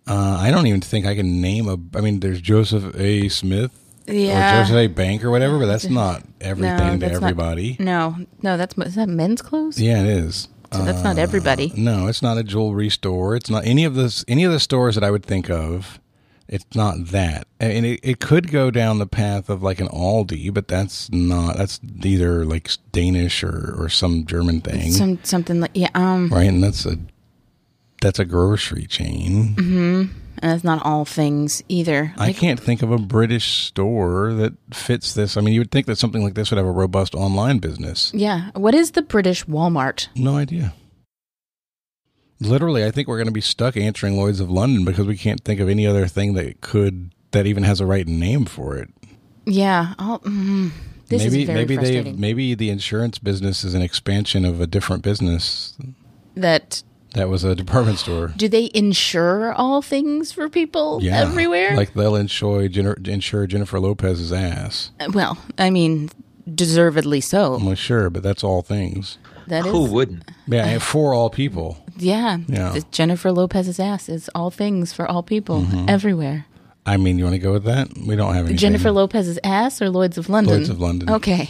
I don't even think I can name there's Joseph A. Smith or Joseph A. Bank or whatever, but that's not everything to everybody. Is that men's clothes? Yeah, it is. So that's not everybody. No, it's not a jewelry store. It's not any of the stores that I would think of. It's not that. And it could go down the path of like an Aldi, but that's either like Danish or some German thing. Something like, right, and that's a grocery chain. Mm-hmm. And that's not all things either. I can't think of a British store that fits this. You would think that something like this would have a robust online business. Yeah. What is the British Walmart? No idea. Literally, I think we're going to be stuck answering Lloyd's of London because we can't think of any other thing that even has a right name for it. Yeah. This is very frustrating. Maybe the insurance business is an expansion of a different business. That was a department store. Do they insure all things for people everywhere? Like they'll insure Jennifer Lopez's ass. Well, deservedly so. Well, sure, but that's all things. Who wouldn't? Yeah, for all people. Yeah. Jennifer Lopez's ass is all things for all people everywhere. You want to go with that? We don't have anything. Jennifer Lopez's ass or Lloyd's of London? Lloyd's of London. Okay.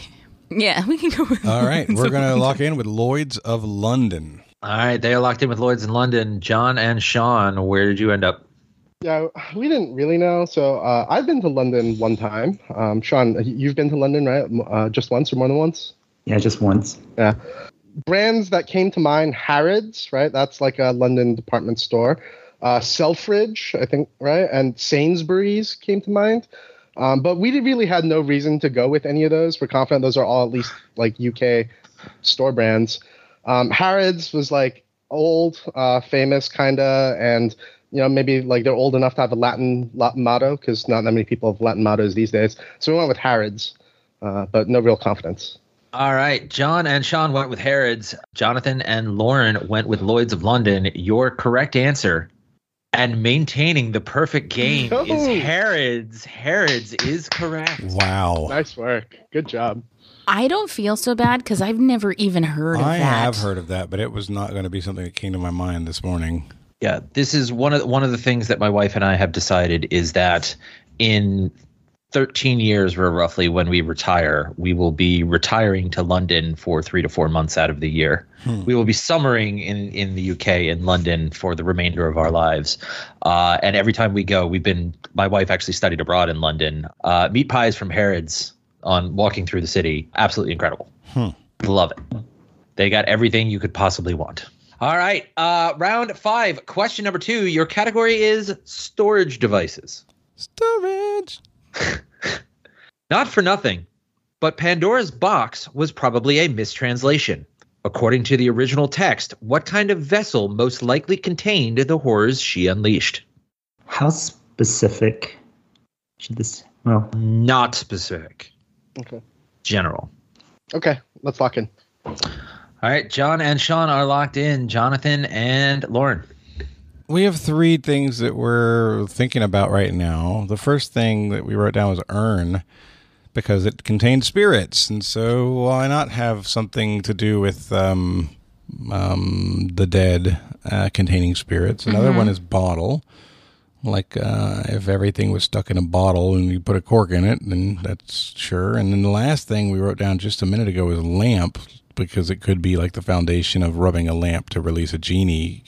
Yeah, we can go with all right, we're going to lock in with Lloyd's of London. All right, they are locked in with Lloyd's in London. John and Sean, where did you end up? Yeah, we didn't really know. So I've been to London one time. Sean, you've been to London, right? Just once or more than once? Yeah, just once. Yeah. Brands that came to mind, Harrods, right? That's like a London department store. Selfridge, I think, right? And Sainsbury's came to mind. But we really had no reason to go with any of those. We're confident those are all at least like UK store brands. Harrods was like old, famous kind of, and maybe like they're old enough to have a Latin motto because not that many people have Latin mottos these days. So we went with Harrods, but no real confidence. All right. John and Sean went with Harrods. Jonathan and Lauren went with Lloyd's of London. Your correct answer and maintaining the perfect game is Harrods. Harrods is correct. Wow. Nice work. Good job. I don't feel so bad because I've never even heard of that. I have heard of that, but it was not going to be something that came to my mind this morning. Yeah, this is one of the things that my wife and I have decided is that in 13 years, roughly, when we retire, we will be retiring to London for 3 to 4 months out of the year. We will be summering in the UK in London for the remainder of our lives. And every time we go, my wife actually studied abroad in London. Meat pies from Harrods on walking through the city, absolutely incredible. Love it. They got everything you could possibly want. All right. Round 5. Question number 2. Your category is storage devices. Storage. Not for nothing, but Pandora's box was probably a mistranslation. According to the original text, what kind of vessel most likely contained the horrors she unleashed? How specific should this? Well, Not specific. Okay. General. Okay, let's lock in. All right. John and Sean are locked in. Jonathan and Lauren. We have 3 things that we're thinking about right now. The first thing that we wrote down was urn, because it contains spirits. And so why not have something to do with the dead containing spirits? Another one is bottle. Like if everything was stuck in a bottle and you put a cork in it, then that's sure. And then the last thing we wrote down just a minute ago was lamp, because it could be like the foundation of rubbing a lamp to release a genie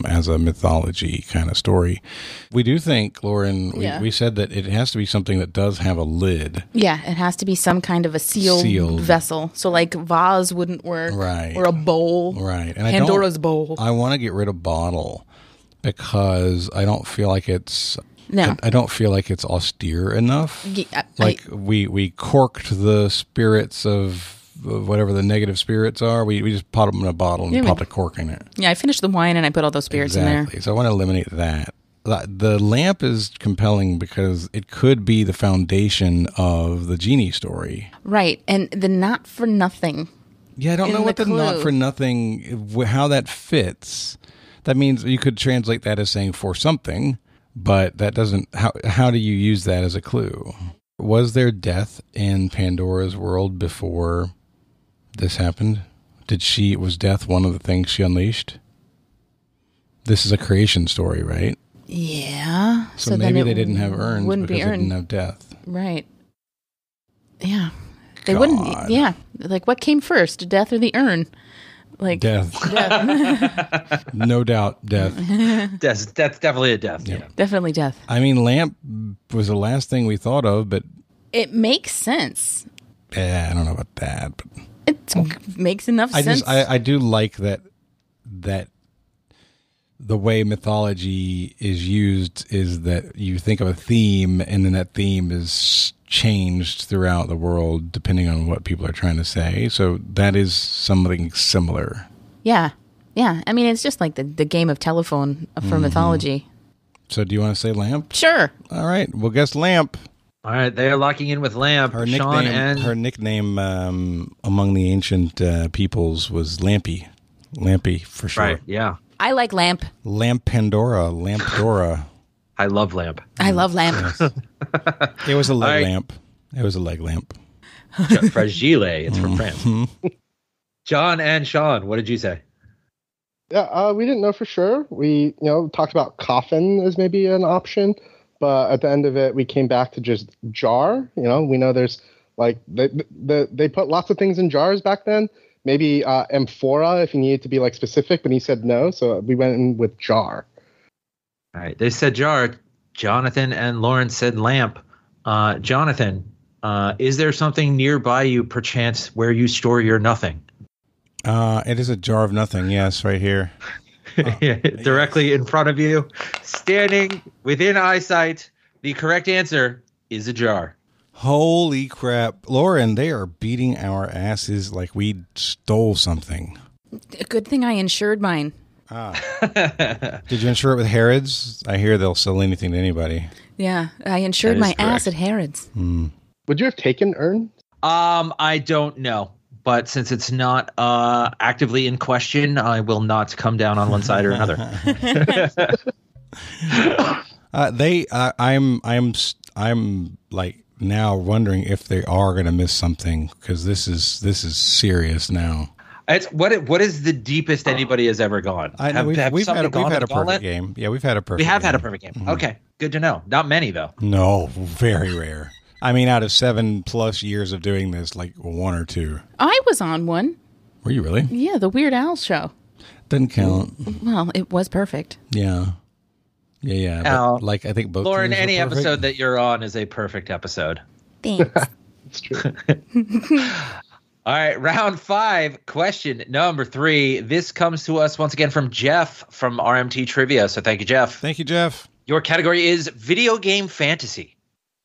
as a mythology kind of story. We do think, Lauren, we said that it has to be something that does have a lid. Yeah, it has to be some kind of a sealed vessel. So like vase wouldn't work. Right. Or a bowl. Right. And Pandora's bowl. I want to get rid of bottle because I don't feel like it's... No. I don't feel like it's austere enough. Yeah, we corked the spirits of whatever the negative spirits are. We just put them in a bottle and popped a cork in it. Yeah, I finished the wine and I put all those spirits in there. So I want to eliminate that. The lamp is compelling because it could be the foundation of the genie story. Right. And the not for nothing. Yeah, I don't know what the not for nothing, how that fits. That means you could translate that as saying for something, but that doesn't, how do you use that as a clue? Was there death in Pandora's world before this happened? Was death one of the things she unleashed? This is a creation story, right? Yeah. So maybe they didn't have urns because they didn't have death. Right. Yeah. They wouldn't. Yeah. Like what came first, death or the urn? Like death. No doubt, death. That's definitely a death. Yeah. Definitely death. I mean, lamp was the last thing we thought of, but it makes sense. I don't know about that, but it makes enough sense. I do like that the way mythology is used is that you think of a theme, and then that theme is changed throughout the world depending on what people are trying to say. So that is something similar. Yeah. Yeah. I mean, it's just like the game of telephone for mythology. So do you want to say lamp? Sure. All right. We'll guess lamp. All right. They are locking in with lamp. Her nickname among the ancient peoples was Lampy. Lampy for sure. Right. Yeah. I like lamp. Lamp Pandora. Lamp Dora. I love lamp. I love lamp. Yes. It was a leg lamp. It was a leg lamp. Fragile. It's from France. John and Sean, what did you say? Yeah, we didn't know for sure. We, talked about coffin as maybe an option, but at the end of it, we came back to just jar. We know there's like they put lots of things in jars back then. Maybe amphora if you needed to be like specific, but he said no, so we went in with jar. All right, they said jar. Jonathan and Lauren said lamp. Jonathan, is there something nearby you, perchance, where you store your nothing? It is a jar of nothing. Yes, right here. Directly in front of you, standing within eyesight. The correct answer is a jar. Holy crap. Lauren, they are beating our asses like we stole something. A good thing I insured mine. Did you insure it with Harrods? I hear they'll sell anything to anybody. Yeah, I insured my ass at Harrods. Would you have taken urn? I don't know. But since it's not actively in question, I will not come down on one side or another. I'm like now wondering if they are going to miss something, because this is serious now. It's what is the deepest anybody has ever gone? We've had a perfect game. Yeah, we've had a perfect. We have had a perfect game. Mm-hmm. Okay, good to know. Not many though. No, very rare. I mean, out of 7+ years of doing this, like 1 or 2. I was on one. Were you really? Yeah, the Weird Al show. Doesn't count. Well, it was perfect. Yeah. But, like, I think both. Lauren, any episode that you're on is a perfect episode. Thanks. It's true. All right, round 5, question number 3. This comes to us once again from Jeff from RMT Trivia. So thank you, Jeff. Thank you, Jeff. Your category is video game fantasy.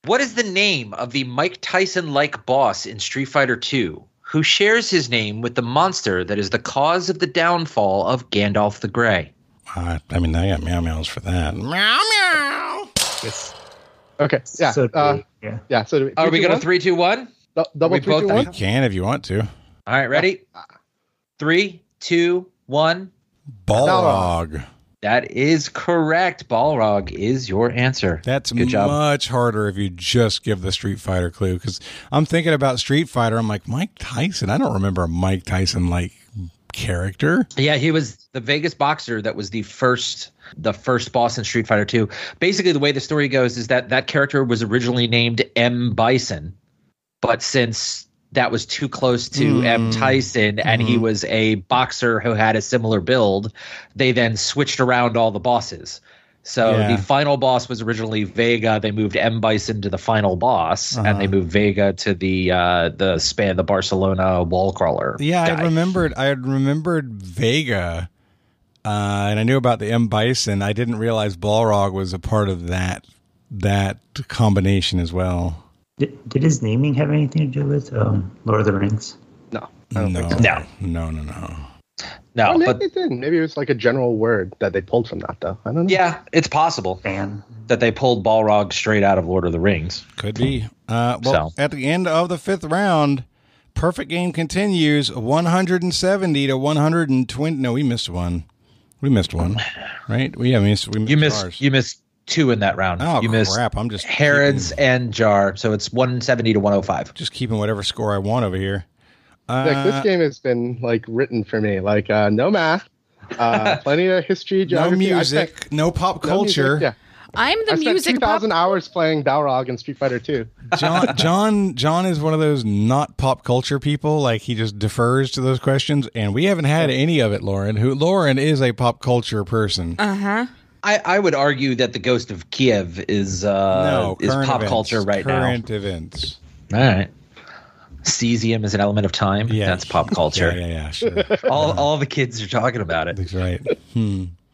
What is the name of the Mike Tyson-like boss in Street Fighter II who shares his name with the monster that is the cause of the downfall of Gandalf the Grey? I mean, I got meow meows for that. Meow meow. Yes. Okay. Yeah. So, Yeah. So Are we going to 3, 2, 1? Double 3, 2, 1? You can if you want to. All right, ready? 3, 2, 1. Balrog. That is correct. Balrog is your answer. That's Good job. much harder if you just give the Street Fighter clue, because I'm thinking about Street Fighter. I'm like, Mike Tyson? I don't remember a Mike Tyson-like character. Yeah, he was the Vegas boxer that was the first boss in Street Fighter 2. Basically, the way the story goes is that character was originally named M. Bison, but since that was too close to M. Tyson and he was a boxer who had a similar build, they then switched around all the bosses. So the final boss was originally Vega. They moved M. Bison to the final boss, and they moved Vega to the Barcelona wall crawler. Yeah, guy. I had remembered Vega, and I knew about the M. Bison. I didn't realize Balrog was a part of that combination as well. Did his naming have anything to do with Lord of the Rings? No. No. No, Or maybe but it didn't. Maybe it was like a general word that they pulled from that, though. I don't know. yeah, it's possible that they pulled Balrog straight out of Lord of the Rings. Could be. At the end of the 5th round, perfect game continues 170 to 120. No, we missed one. Right? We missed ours. You missed 2 in that round. Oh, you missed crap. I'm just Harrods and Jar, so it's 170 to 105. Just keeping whatever score I want over here. Like, this game has been like written for me. Like no math, plenty of history, geography, no music, no pop culture. Yeah. I'm the I spent music 2,000 hours playing Balrog in Street Fighter 2. John is one of those not pop culture people. Like, he just defers to those questions, and we haven't had any of it, Lauren. Lauren is a pop culture person. I would argue that the Ghost of Kiev is pop culture right now. Current events. All right. Cesium is an element of time. Yeah, that's pop culture. Yeah, sure. all the kids are talking about it. That's right.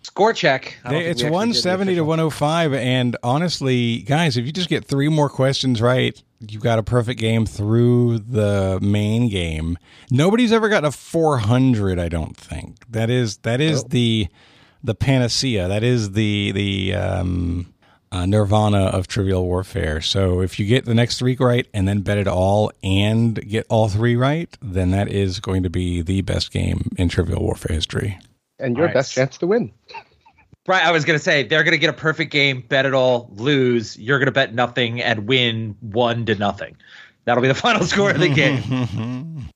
Score check. It's 170 to 105, and honestly, guys, if you just get 3 more questions right, you've got a perfect game through the main game. Nobody's ever gotten a 400, I don't think. That is the panacea. That is the nirvana of Trivial Warfare. So if you get the next 3 right and then bet it all and get all 3 right, then that is going to be the best game in Trivial Warfare history. And your best chance to win. Right, I was going to say, they're going to get a perfect game, bet it all, lose. You're going to bet nothing and win 1-0. That'll be the final score of the game.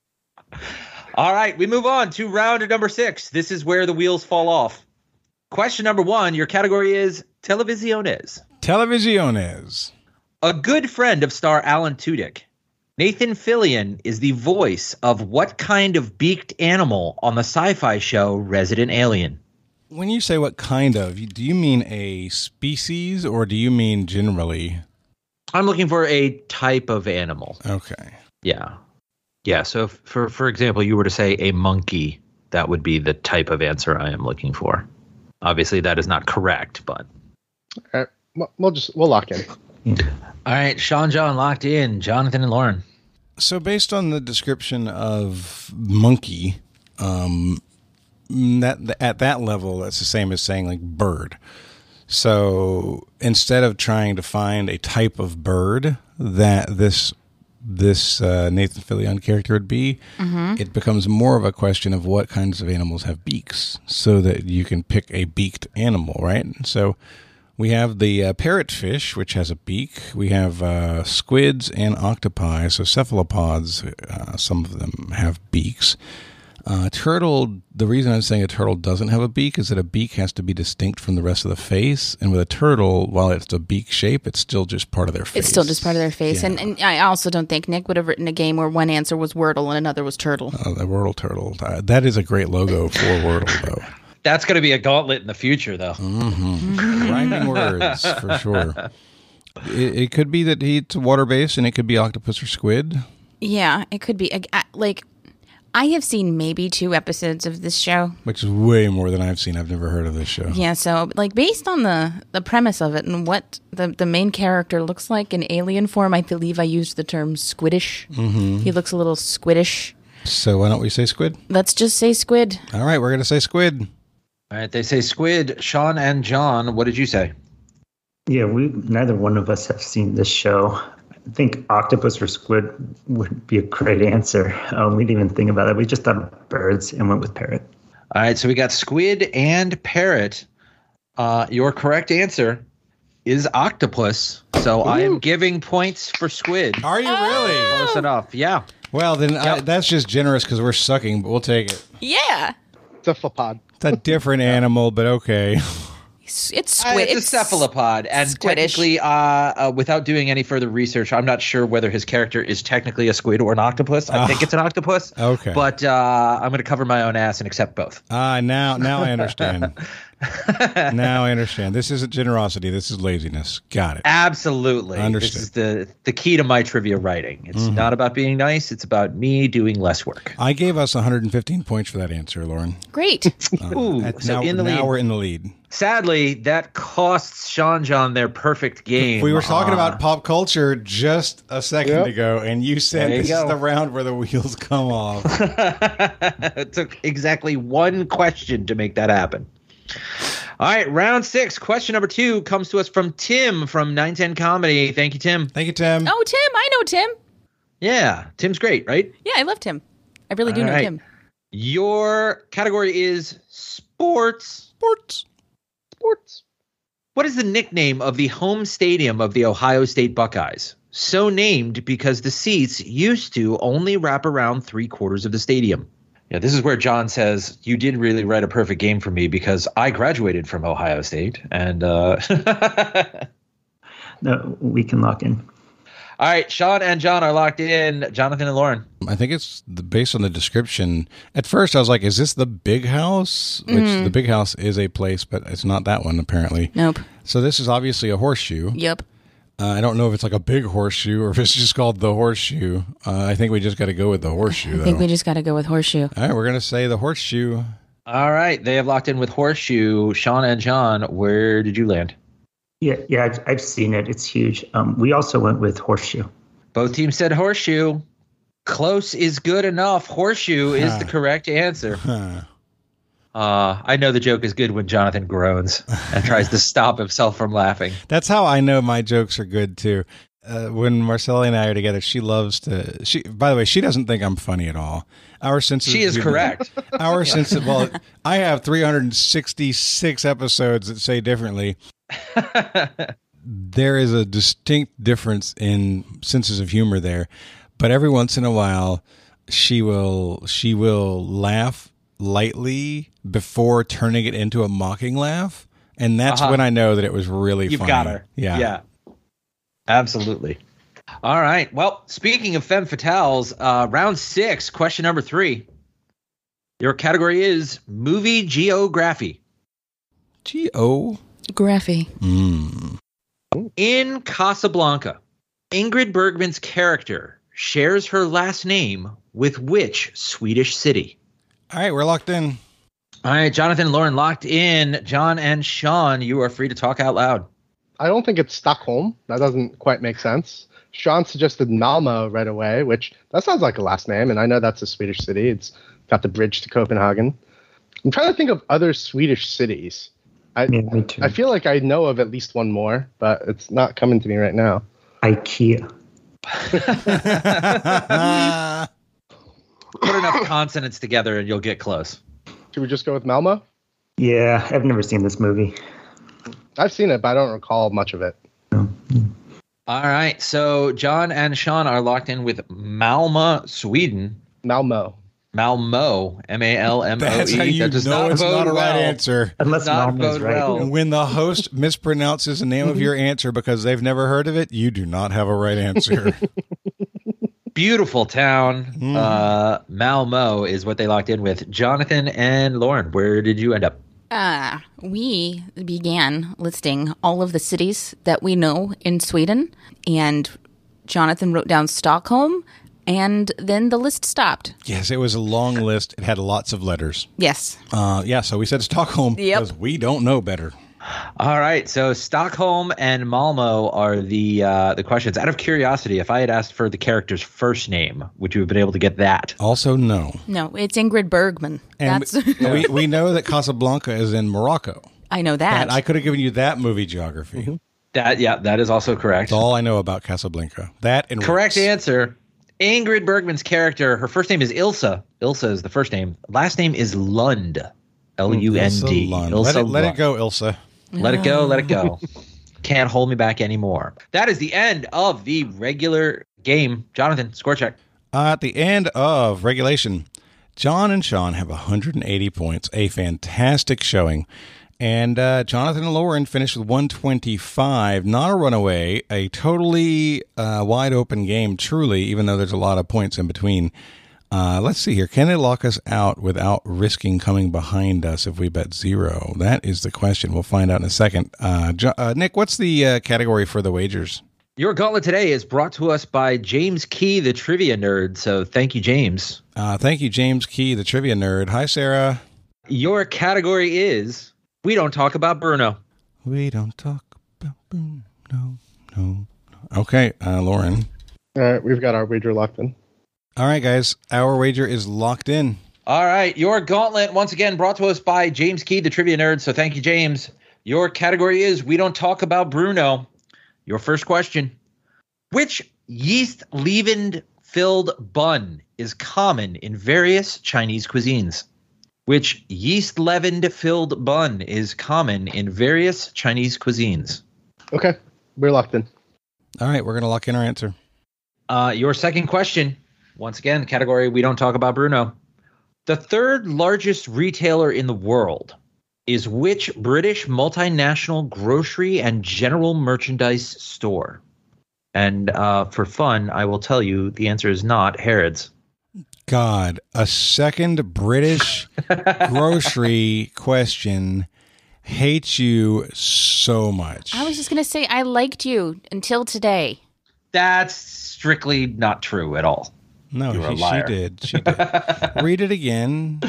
All right, we move on to round number 6. This is where the wheels fall off. Question number 1, your category is Televisiones. Televisiones. A good friend of star Alan Tudyk, Nathan Fillion is the voice of what kind of beaked animal on the sci-fi show Resident Alien? When you say what kind of, do you mean a species or do you mean generally? I'm looking for a type of animal. Okay. Yeah. Yeah, so if, for example, you were to say a monkey, that would be the type of answer I am looking for. Obviously, that is not correct, but... All right. We'll lock in. All right, Sean John locked in. Jonathan and Lauren. So based on the description of monkey, that at that level, that's the same as saying like bird. So instead of trying to find a type of bird that this Nathan Fillion character would be, it becomes more of a question of what kinds of animals have beaks, so that you can pick a beaked animal, right? So we have the parrotfish, which has a beak. We have squids and octopi, so cephalopods. Some of them have beaks. Turtle, the reason I'm saying a turtle doesn't have a beak is that a beak has to be distinct from the rest of the face. And with a turtle, while it's a beak shape, it's still just part of their face. It's still just part of their face. Yeah. And I also don't think Nick would have written a game where one answer was Wordle and another was Turtle. The Wordle Turtle. That is a great logo for Wordle, though. That's going to be a gauntlet in the future, though. Rhyming words, for sure. It could be that it's water-based, and it could be octopus or squid. Yeah, it could be. Like, I have seen maybe 2 episodes of this show. Which is way more than I've seen. I've never heard of this show. Yeah, so like based on the premise of it and what the main character looks like in alien form, I believe I used the term squiddish. Mm-hmm. He looks a little squiddish. So why don't we say squid? Let's just say squid. All right, we're going to say squid. All right, they say squid. Sean and John, what did you say? Yeah, neither one of us have seen this show. I think octopus or squid would be a great answer. We didn't even think about it. We just thought of birds and went with parrot. All right, so we got squid and parrot. Your correct answer is octopus. So I am giving points for squid. Are you really? Close enough, yeah. Well, then that's just generous because we're sucking, but we'll take it. Yeah. It's a cephalopod. It's a different animal, but okay. It's squid. It's a cephalopod, and squiddish. technically, without doing any further research, I'm not sure whether his character is technically a squid or an octopus. I think it's an octopus. Okay, but I'm going to cover my own ass and accept both. Now I understand. Now I understand. This isn't generosity. This is laziness. Got it. Absolutely. Understood. This is the key to my trivia writing. It's not about being nice. It's about me doing less work. I gave us 115 points for that answer, Lauren. Great. Ooh, so in the lead. Now we're in the lead. Sadly, that costs Sean John their perfect game. We were talking about pop culture just a second ago, and you said this is the round where the wheels come off. It took exactly one question to make that happen. All right, round 6. Question number 2 comes to us from Tim from 910 Comedy. Thank you, Tim. Thank you, Tim. Oh, Tim. I know Tim. Yeah, Tim's great, right? Yeah, I love Tim. I really do know Tim. Your category is sports. Sports. What is the nickname of the home stadium of the Ohio State Buckeyes? So named because the seats used to only wrap around 3/4 of the stadium. Yeah, this is where John says, you did really write a perfect game for me because I graduated from Ohio State. And No, we can lock in. All right, Sean and John are locked in. Jonathan and Lauren. I think it's based on the description. At first, I was like, is this the big house? Which the big house is a place, but it's not that one, apparently. Nope. So this is obviously a horseshoe. Yep. I don't know if it's like a big horseshoe or if it's just called the horseshoe. I think we just got to go with the horseshoe, though. I think we just got to go with horseshoe. All right, we're going to say the horseshoe. All right, they have locked in with horseshoe. Sean and John, where did you land? Yeah, I've seen it. It's huge. We also went with horseshoe. Both teams said horseshoe. Close is good enough. Horseshoe is the correct answer. I know the joke is good when Jonathan groans and tries to stop himself from laughing. That's how I know my jokes are good, too. When Marcella and I are together, she loves to... By the way, she doesn't think I'm funny at all. Our sense She is correct. Our sense of... Well, I have 366 episodes that say differently. There is a distinct difference in senses of humor there. But every once in a while, she will laugh lightly before turning it into a mocking laugh. And that's when I know that it was really funny. You've got her. Yeah. Absolutely. All right. Well, speaking of femme fatales, round 6, question number 3. Your category is movie geography. Graphy. In Casablanca, Ingrid Bergman's character shares her last name with which Swedish city? All right, we're locked in. All right, Jonathan and Lauren locked in. John and Sean, you are free to talk out loud. I don't think it's Stockholm. That doesn't quite make sense. Sean suggested Malmo right away, which that sounds like a last name, and I know that's a Swedish city. It's got the bridge to Copenhagen. I'm trying to think of other Swedish cities. Me too. I feel like I know of at least one more, but it's not coming to me right now. IKEA. Put enough consonants together and you'll get close. Should we just go with Malmo? Yeah, I've never seen this movie. I've seen it, but I don't recall much of it. No. All right, so John and Sean are locked in with Malmö, Sweden. Malmo. Malmo, M-A-L-M-O-E. That's how you that does know not it's not a bode right well. answer. Unless Not Malmo is bode right. well. When the host mispronounces the name of your answer because they've never heard of it, you do not have a right answer. Beautiful town. Malmo is what they locked in with. Jonathan and Lauren, where did you end up? We began listing all of the cities that we know in Sweden, and Jonathan wrote down Stockholm. And then the list stopped. Yes, it was a long list. It had lots of letters. Yes. So we said Stockholm because we don't know better. All right, so Stockholm and Malmo are the questions. Out of curiosity, if I had asked for the character's first name, would you have been able to get that? Also, no. No, it's Ingrid Bergman. And we know that Casablanca is in Morocco. I know that. I could have given you that movie geography. Mm-hmm. That is also correct. That's all I know about Casablanca. That and correct Rex. answer. Ingrid Bergman's character, her first name is Ilsa. Ilsa is the first name. Last name is Lund. L-U-N-D. Ilsa, let it go, Ilsa. Let it go. Let it go. Can't hold me back anymore. That is the end of the regular game. Jonathan, score check. At the end of regulation, John and Sean have 180 points, a fantastic showing. And Jonathan and Lauren finished with 125, not a runaway, a totally wide open game, truly, even though there's a lot of points in between. Let's see here. Can they lock us out without risking coming behind us if we bet 0? That is the question. We'll find out in a second. Nick, what's the category for the wagers? Your gauntlet today is brought to us by James Key, the trivia nerd. So thank you, James. Thank you, James Key, the trivia nerd. Hi, Sarah. Your category is We Don't Talk About Bruno. We don't talk about Bruno. No. Okay, Lauren. All right, we've got our wager locked in. All right, guys, our wager is locked in. All right, your gauntlet, once again, brought to us by James Key, the trivia nerd. So thank you, James. Your category is We Don't Talk About Bruno. Your first question. Which yeast leavened-filled bun is common in various Chinese cuisines? Which yeast leavened-filled bun is common in various Chinese cuisines? Okay, we're locked in. All right, we're going to lock in our answer. Your second question. Once again, category We Don't Talk About Bruno. The third largest retailer in the world is which British multinational grocery and general merchandise store? And for fun, I will tell you the answer is not Harrods. God, a second British grocery question. Hate you so much. I was just going to say I liked you until today. That's strictly not true at all. No, she did. She did. Read it again.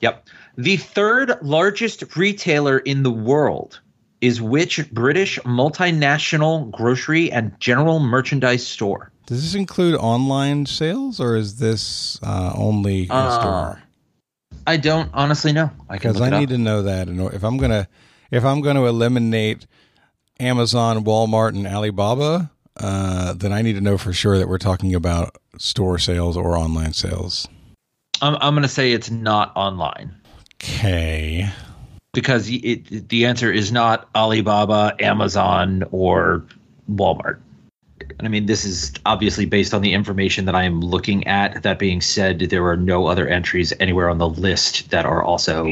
Yep. The third largest retailer in the world is which British multinational grocery and general merchandise store? Does this include online sales, or is this only in store? I don't honestly know. Because I need to know that. If I'm gonna eliminate Amazon, Walmart, and Alibaba, then I need to know for sure that we're talking about store sales or online sales. I'm going to say it's not online. Okay. Because the answer is not Alibaba, Amazon, or Walmart. And I mean, this is obviously based on the information that I am looking at. That being said, there are no other entries anywhere on the list that are also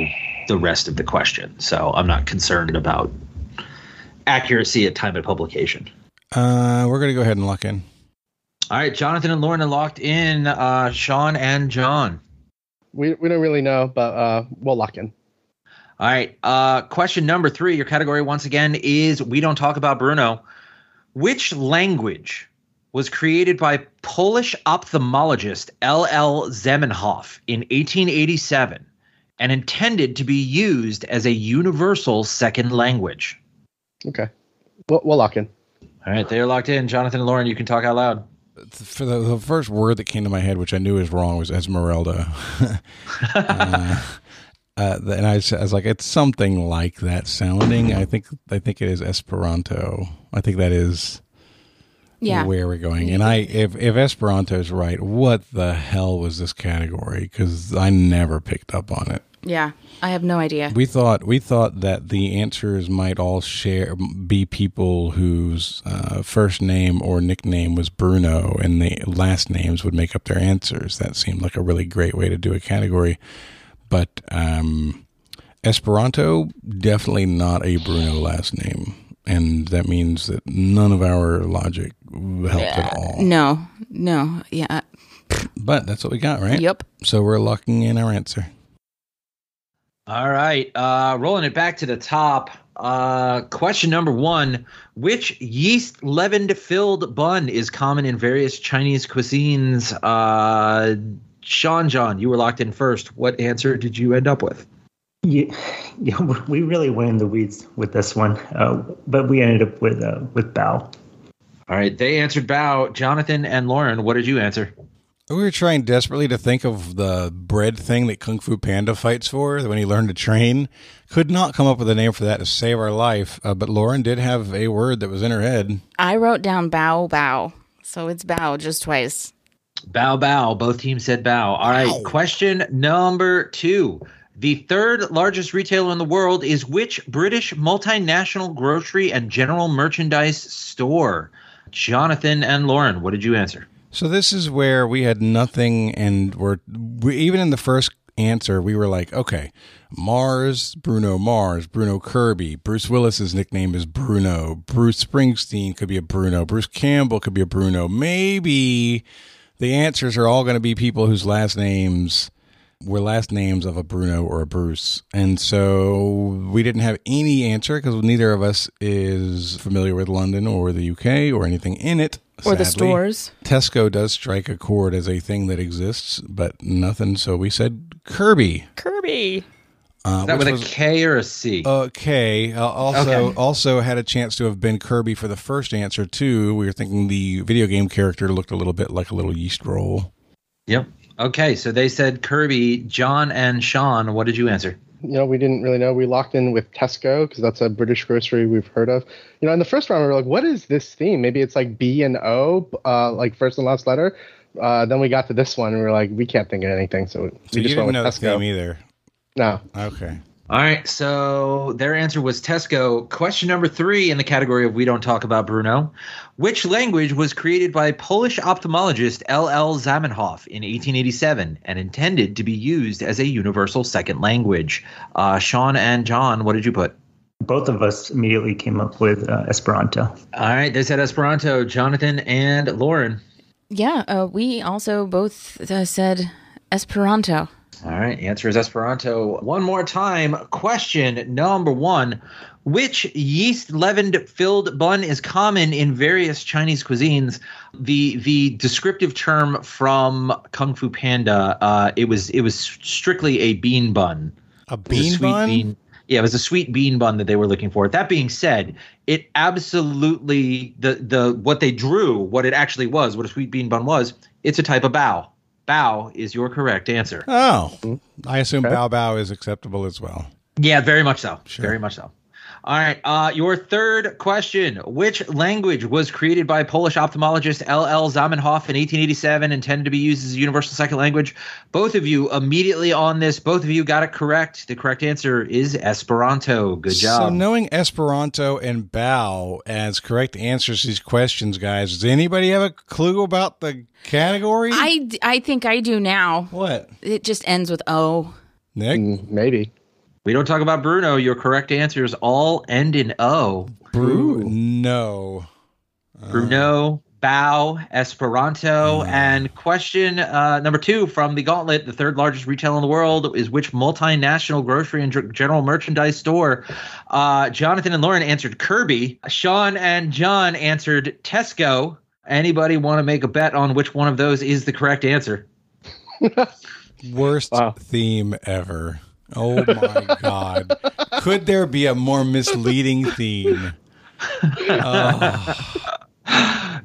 the rest of the question. So I'm not concerned about accuracy at time of publication. We're going to go ahead and lock in. All right, Jonathan and Lauren are locked in. Sean and John. We don't really know, but we'll lock in. All right. Question number 3. Your category, once again, is We Don't Talk About Bruno. Which language was created by Polish ophthalmologist L.L. Zamenhof in 1887 and intended to be used as a universal second language? Okay. We'll lock in. All right. They are locked in. Jonathan and Lauren, you can talk out loud. For the first word that came to my head, which I knew was wrong, was Esmeralda. And I was like, it's something like that sounding. I think it is Esperanto. I think that is where we're going. And if Esperanto is right, what the hell was this category? Because I never picked up on it. Yeah, I have no idea. We thought that the answers might all be people whose first name or nickname was Bruno, and the last names would make up their answers. That seemed like a really great way to do a category. But Esperanto, definitely not a Bruno last name. And that means that none of our logic helped at all. No, yeah. But that's what we got, right? Yep. So we're locking in our answer. All right. Rolling it back to the top. Question number 1. Which yeast-leavened filled bun is common in various Chinese cuisines? John, you were locked in first. What answer did you end up with? Yeah, we really went in the weeds with this one, but we ended up with bao. All right, they answered bao. Jonathan and Lauren, what did you answer? We were trying desperately to think of the bread thing that Kung Fu Panda fights for when he learned to train. Could not come up with a name for that to save our life, but Lauren did have a word that was in her head. I wrote down bao, so it's bao just twice. Bao. Both teams said bao. All right, question number 2. The third largest retailer in the world is which British multinational grocery and general merchandise store? Jonathan and Lauren, what did you answer? So this is where we had nothing, and we even in the first answer, we were like, okay, Bruno Kirby, Bruce Willis's nickname is Bruno, Bruce Springsteen could be a Bruno, Bruce Campbell could be a Bruno. Maybe the answers are all going to be people whose last names were last names of a Bruno or a Bruce. And so we didn't have any answer because neither of us is familiar with London or the UK or anything in it. Or the stores. Tesco does strike a chord as a thing that exists, but nothing. So we said Kirby. Kirby. Is that with a K or a C? K. Also had a chance to have been Kirby for the first answer, too. We were thinking the video game character looked a little bit like a little yeast roll. Yep. Okay, so they said Kirby. John and Sean, what did you answer? We didn't really know. We locked in with Tesco because that's a British grocery we've heard of. In the first round, we were like, what is this theme? Maybe it's like B and O, like first and last letter. Then we got to this one, and we were like, we can't think of anything. So we just went with Tesco. The theme either. No. Okay. All right, so their answer was Tesco. Question number 3 in the category of We Don't Talk About Bruno. Which language was created by Polish ophthalmologist L.L. Zamenhof in 1887 and intended to be used as a universal second language? Sean and John, what did you put? Both of us immediately came up with Esperanto. All right, they said Esperanto. Jonathan and Lauren. Yeah, we also both said Esperanto. All right, answer is Esperanto. One more time. Question number 1. Which yeast-leavened filled bun is common in various Chinese cuisines? The descriptive term from Kung Fu Panda, it was strictly a bean bun. A bean bun? Yeah, it was a sweet bean bun that they were looking for. That being said, it absolutely what they drew, what it actually was, what a sweet bean bun was, it's a type of bao. Bao is your correct answer. Oh, I assume bao is acceptable as well. Yeah, very much so. Sure. Very much so. All right, your third question. Which language was created by Polish ophthalmologist L.L. Zamenhof in 1887, intended to be used as a universal second language? Both of you immediately on this. Both of you got it correct. The correct answer is Esperanto. Good job. So knowing Esperanto and bao as correct answers to these questions, guys, does anybody have a clue about the category? I think I do now. What? It just ends with O. Nick? Maybe. We don't talk about Bruno. Your correct answers all end in O. Bruno. Bruno, bao, Esperanto. And question number 2 from the Gauntlet, the third largest retailer in the world, is which multinational grocery and general merchandise store? Jonathan and Lauren answered Kirby. Sean and John answered Tesco. Anybody want to make a bet on which one of those is the correct answer? Worst theme ever. Oh my God. Could there be a more misleading theme?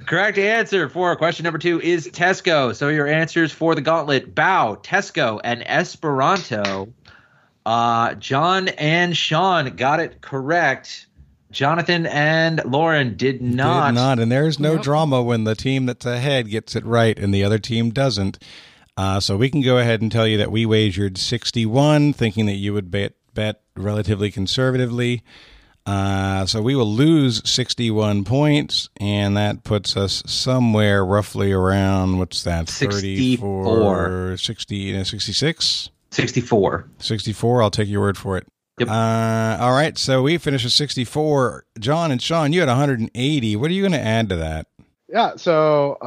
Correct answer for question number 2 is Tesco. So your answers for the Gauntlet: bao, Tesco, and Esperanto. John and Sean got it correct. Jonathan and Lauren did not. Did not, and there's no drama when the team that's ahead gets it right and the other team doesn't. So we can go ahead and tell you that we wagered 61, thinking that you would bet relatively conservatively. So we will lose 61 points, and that puts us somewhere roughly around, what's that? 64. 66? 64. 64, I'll take your word for it. Yep. All right, so we finished with 64. John and Sean, you had 180. What are you going to add to that? Yeah, so,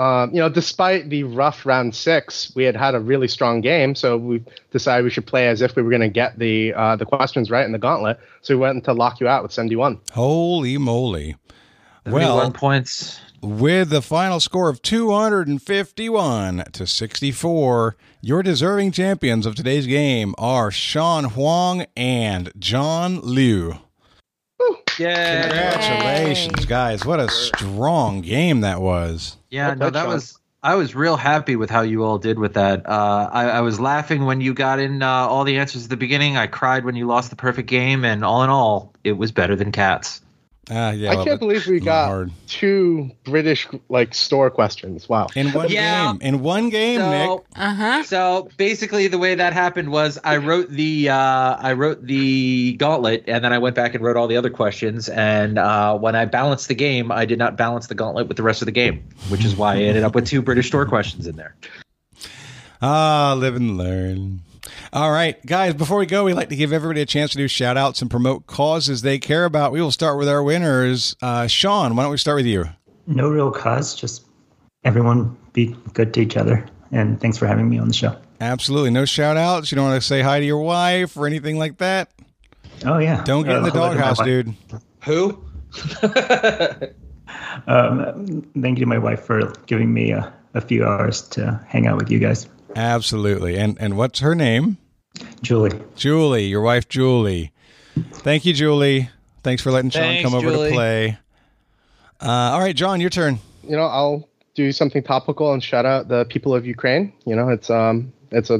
despite the rough round 6, we had a really strong game, so we decided we should play as if we were going to get the questions right in the gauntlet, so we went to lock you out with 71. Holy moly. 71 points. With the final score of 251 to 64, your deserving champions of today's game are Sean Huang and John Liu. Yeah. Congratulations, guys. What a strong game that was. Yeah, no, I was real happy with how you all did with that. I was laughing when you got in all the answers at the beginning. I cried when you lost the perfect game, and all in all, it was better than cats. I can't believe we got 2 British store questions. Wow. In one game, Nick. So basically the way that happened was I wrote the gauntlet, and then I went back and wrote all the other questions, and when I balanced the game, I did not balance the gauntlet with the rest of the game, which is why I ended up with 2 British store questions in there. Live and learn. All right, guys, before we go, we'd like to give everybody a chance to do shout-outs and promote causes they care about. We will start with our winners. Sean, why don't we start with you? No real cause, just everyone be good to each other. And thanks for having me on the show. Absolutely. No shout-outs? You don't want to say hi to your wife or anything like that? Oh, yeah. Don't get in the doghouse, dude. Who? Thank you to my wife for giving me a few hours to hang out with you guys. Absolutely. And what's her name? Julie. Julie, your wife, Julie. Thank you, Julie. Thanks for letting Sean come over to play. All right, John, your turn. I'll do something topical and shout out the people of Ukraine. It's a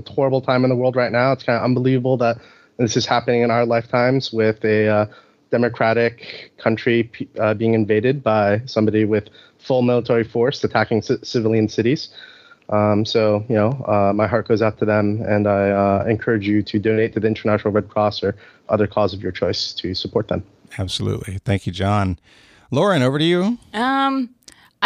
horrible time in the world right now. It's kind of unbelievable that this is happening in our lifetimes with a democratic country being invaded by somebody with full military force attacking civilian cities. My heart goes out to them, and I encourage you to donate to the International Red Cross or other cause of your choice to support them. Absolutely. Thank you, John. Lauren, over to you. I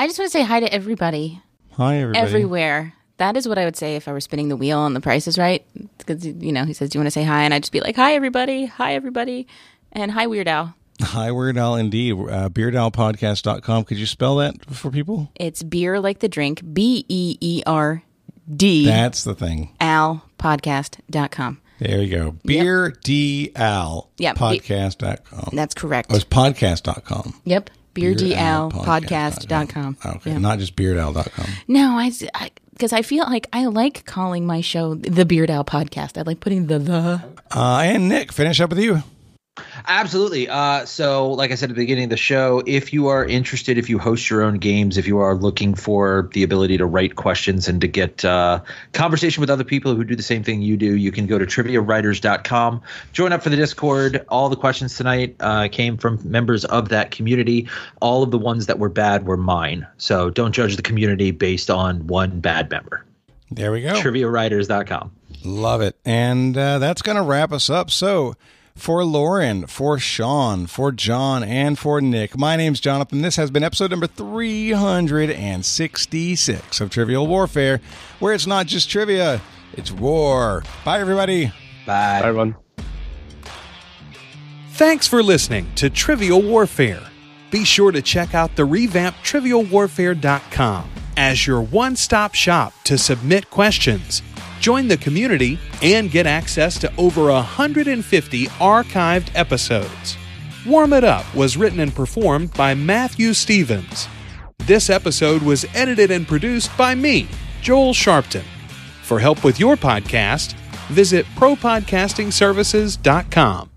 just want to say hi to everybody. Hi, everybody. Everywhere. That is what I would say if I were spinning the wheel and the price is right. Because, he says, do you want to say hi? And I'd just be like, hi, everybody. Hi, everybody. And hi, Weird Al. Hi, Weird Al, indeed. Beardowpodcast.com. Could you spell that for people? It's beer like the drink, BEERD. That's the thing. Alpodcast.com. There you go. Beardalpodcast.com. That's correct. Oh, it's podcast.com. Yep. Beardalpodcast.com. Okay, yeah. Not just beardal.com. No, because I feel like I like calling my show the Beardow Podcast. I like putting the. And Nick, finish up with you. Absolutely. So like I said at the beginning of the show, if you are interested, if you host your own games, if you are looking for the ability to write questions and to get conversation with other people who do the same thing you do, you can go to triviawriters.com, join up for the Discord. All the questions tonight came from members of that community. All of the ones that were bad were mine. So don't judge the community based on one bad member. There we go. triviawriters.com. Love it. And that's going to wrap us up. So for Lauren, for Sean, for John, and for Nick, my name's Jonathan. This has been episode number 366 of Trivial Warfare, where it's not just trivia, it's war. Bye, everybody. Bye. Bye, everyone. Thanks for listening to Trivial Warfare. Be sure to check out the revamped trivialwarfare.com as your one-stop shop to submit questions, join the community, and get access to over 150 archived episodes. Warm It Up was written and performed by Matthew Stevens. This episode was edited and produced by me, Joel Sharpton. For help with your podcast, visit propodcastingservices.com.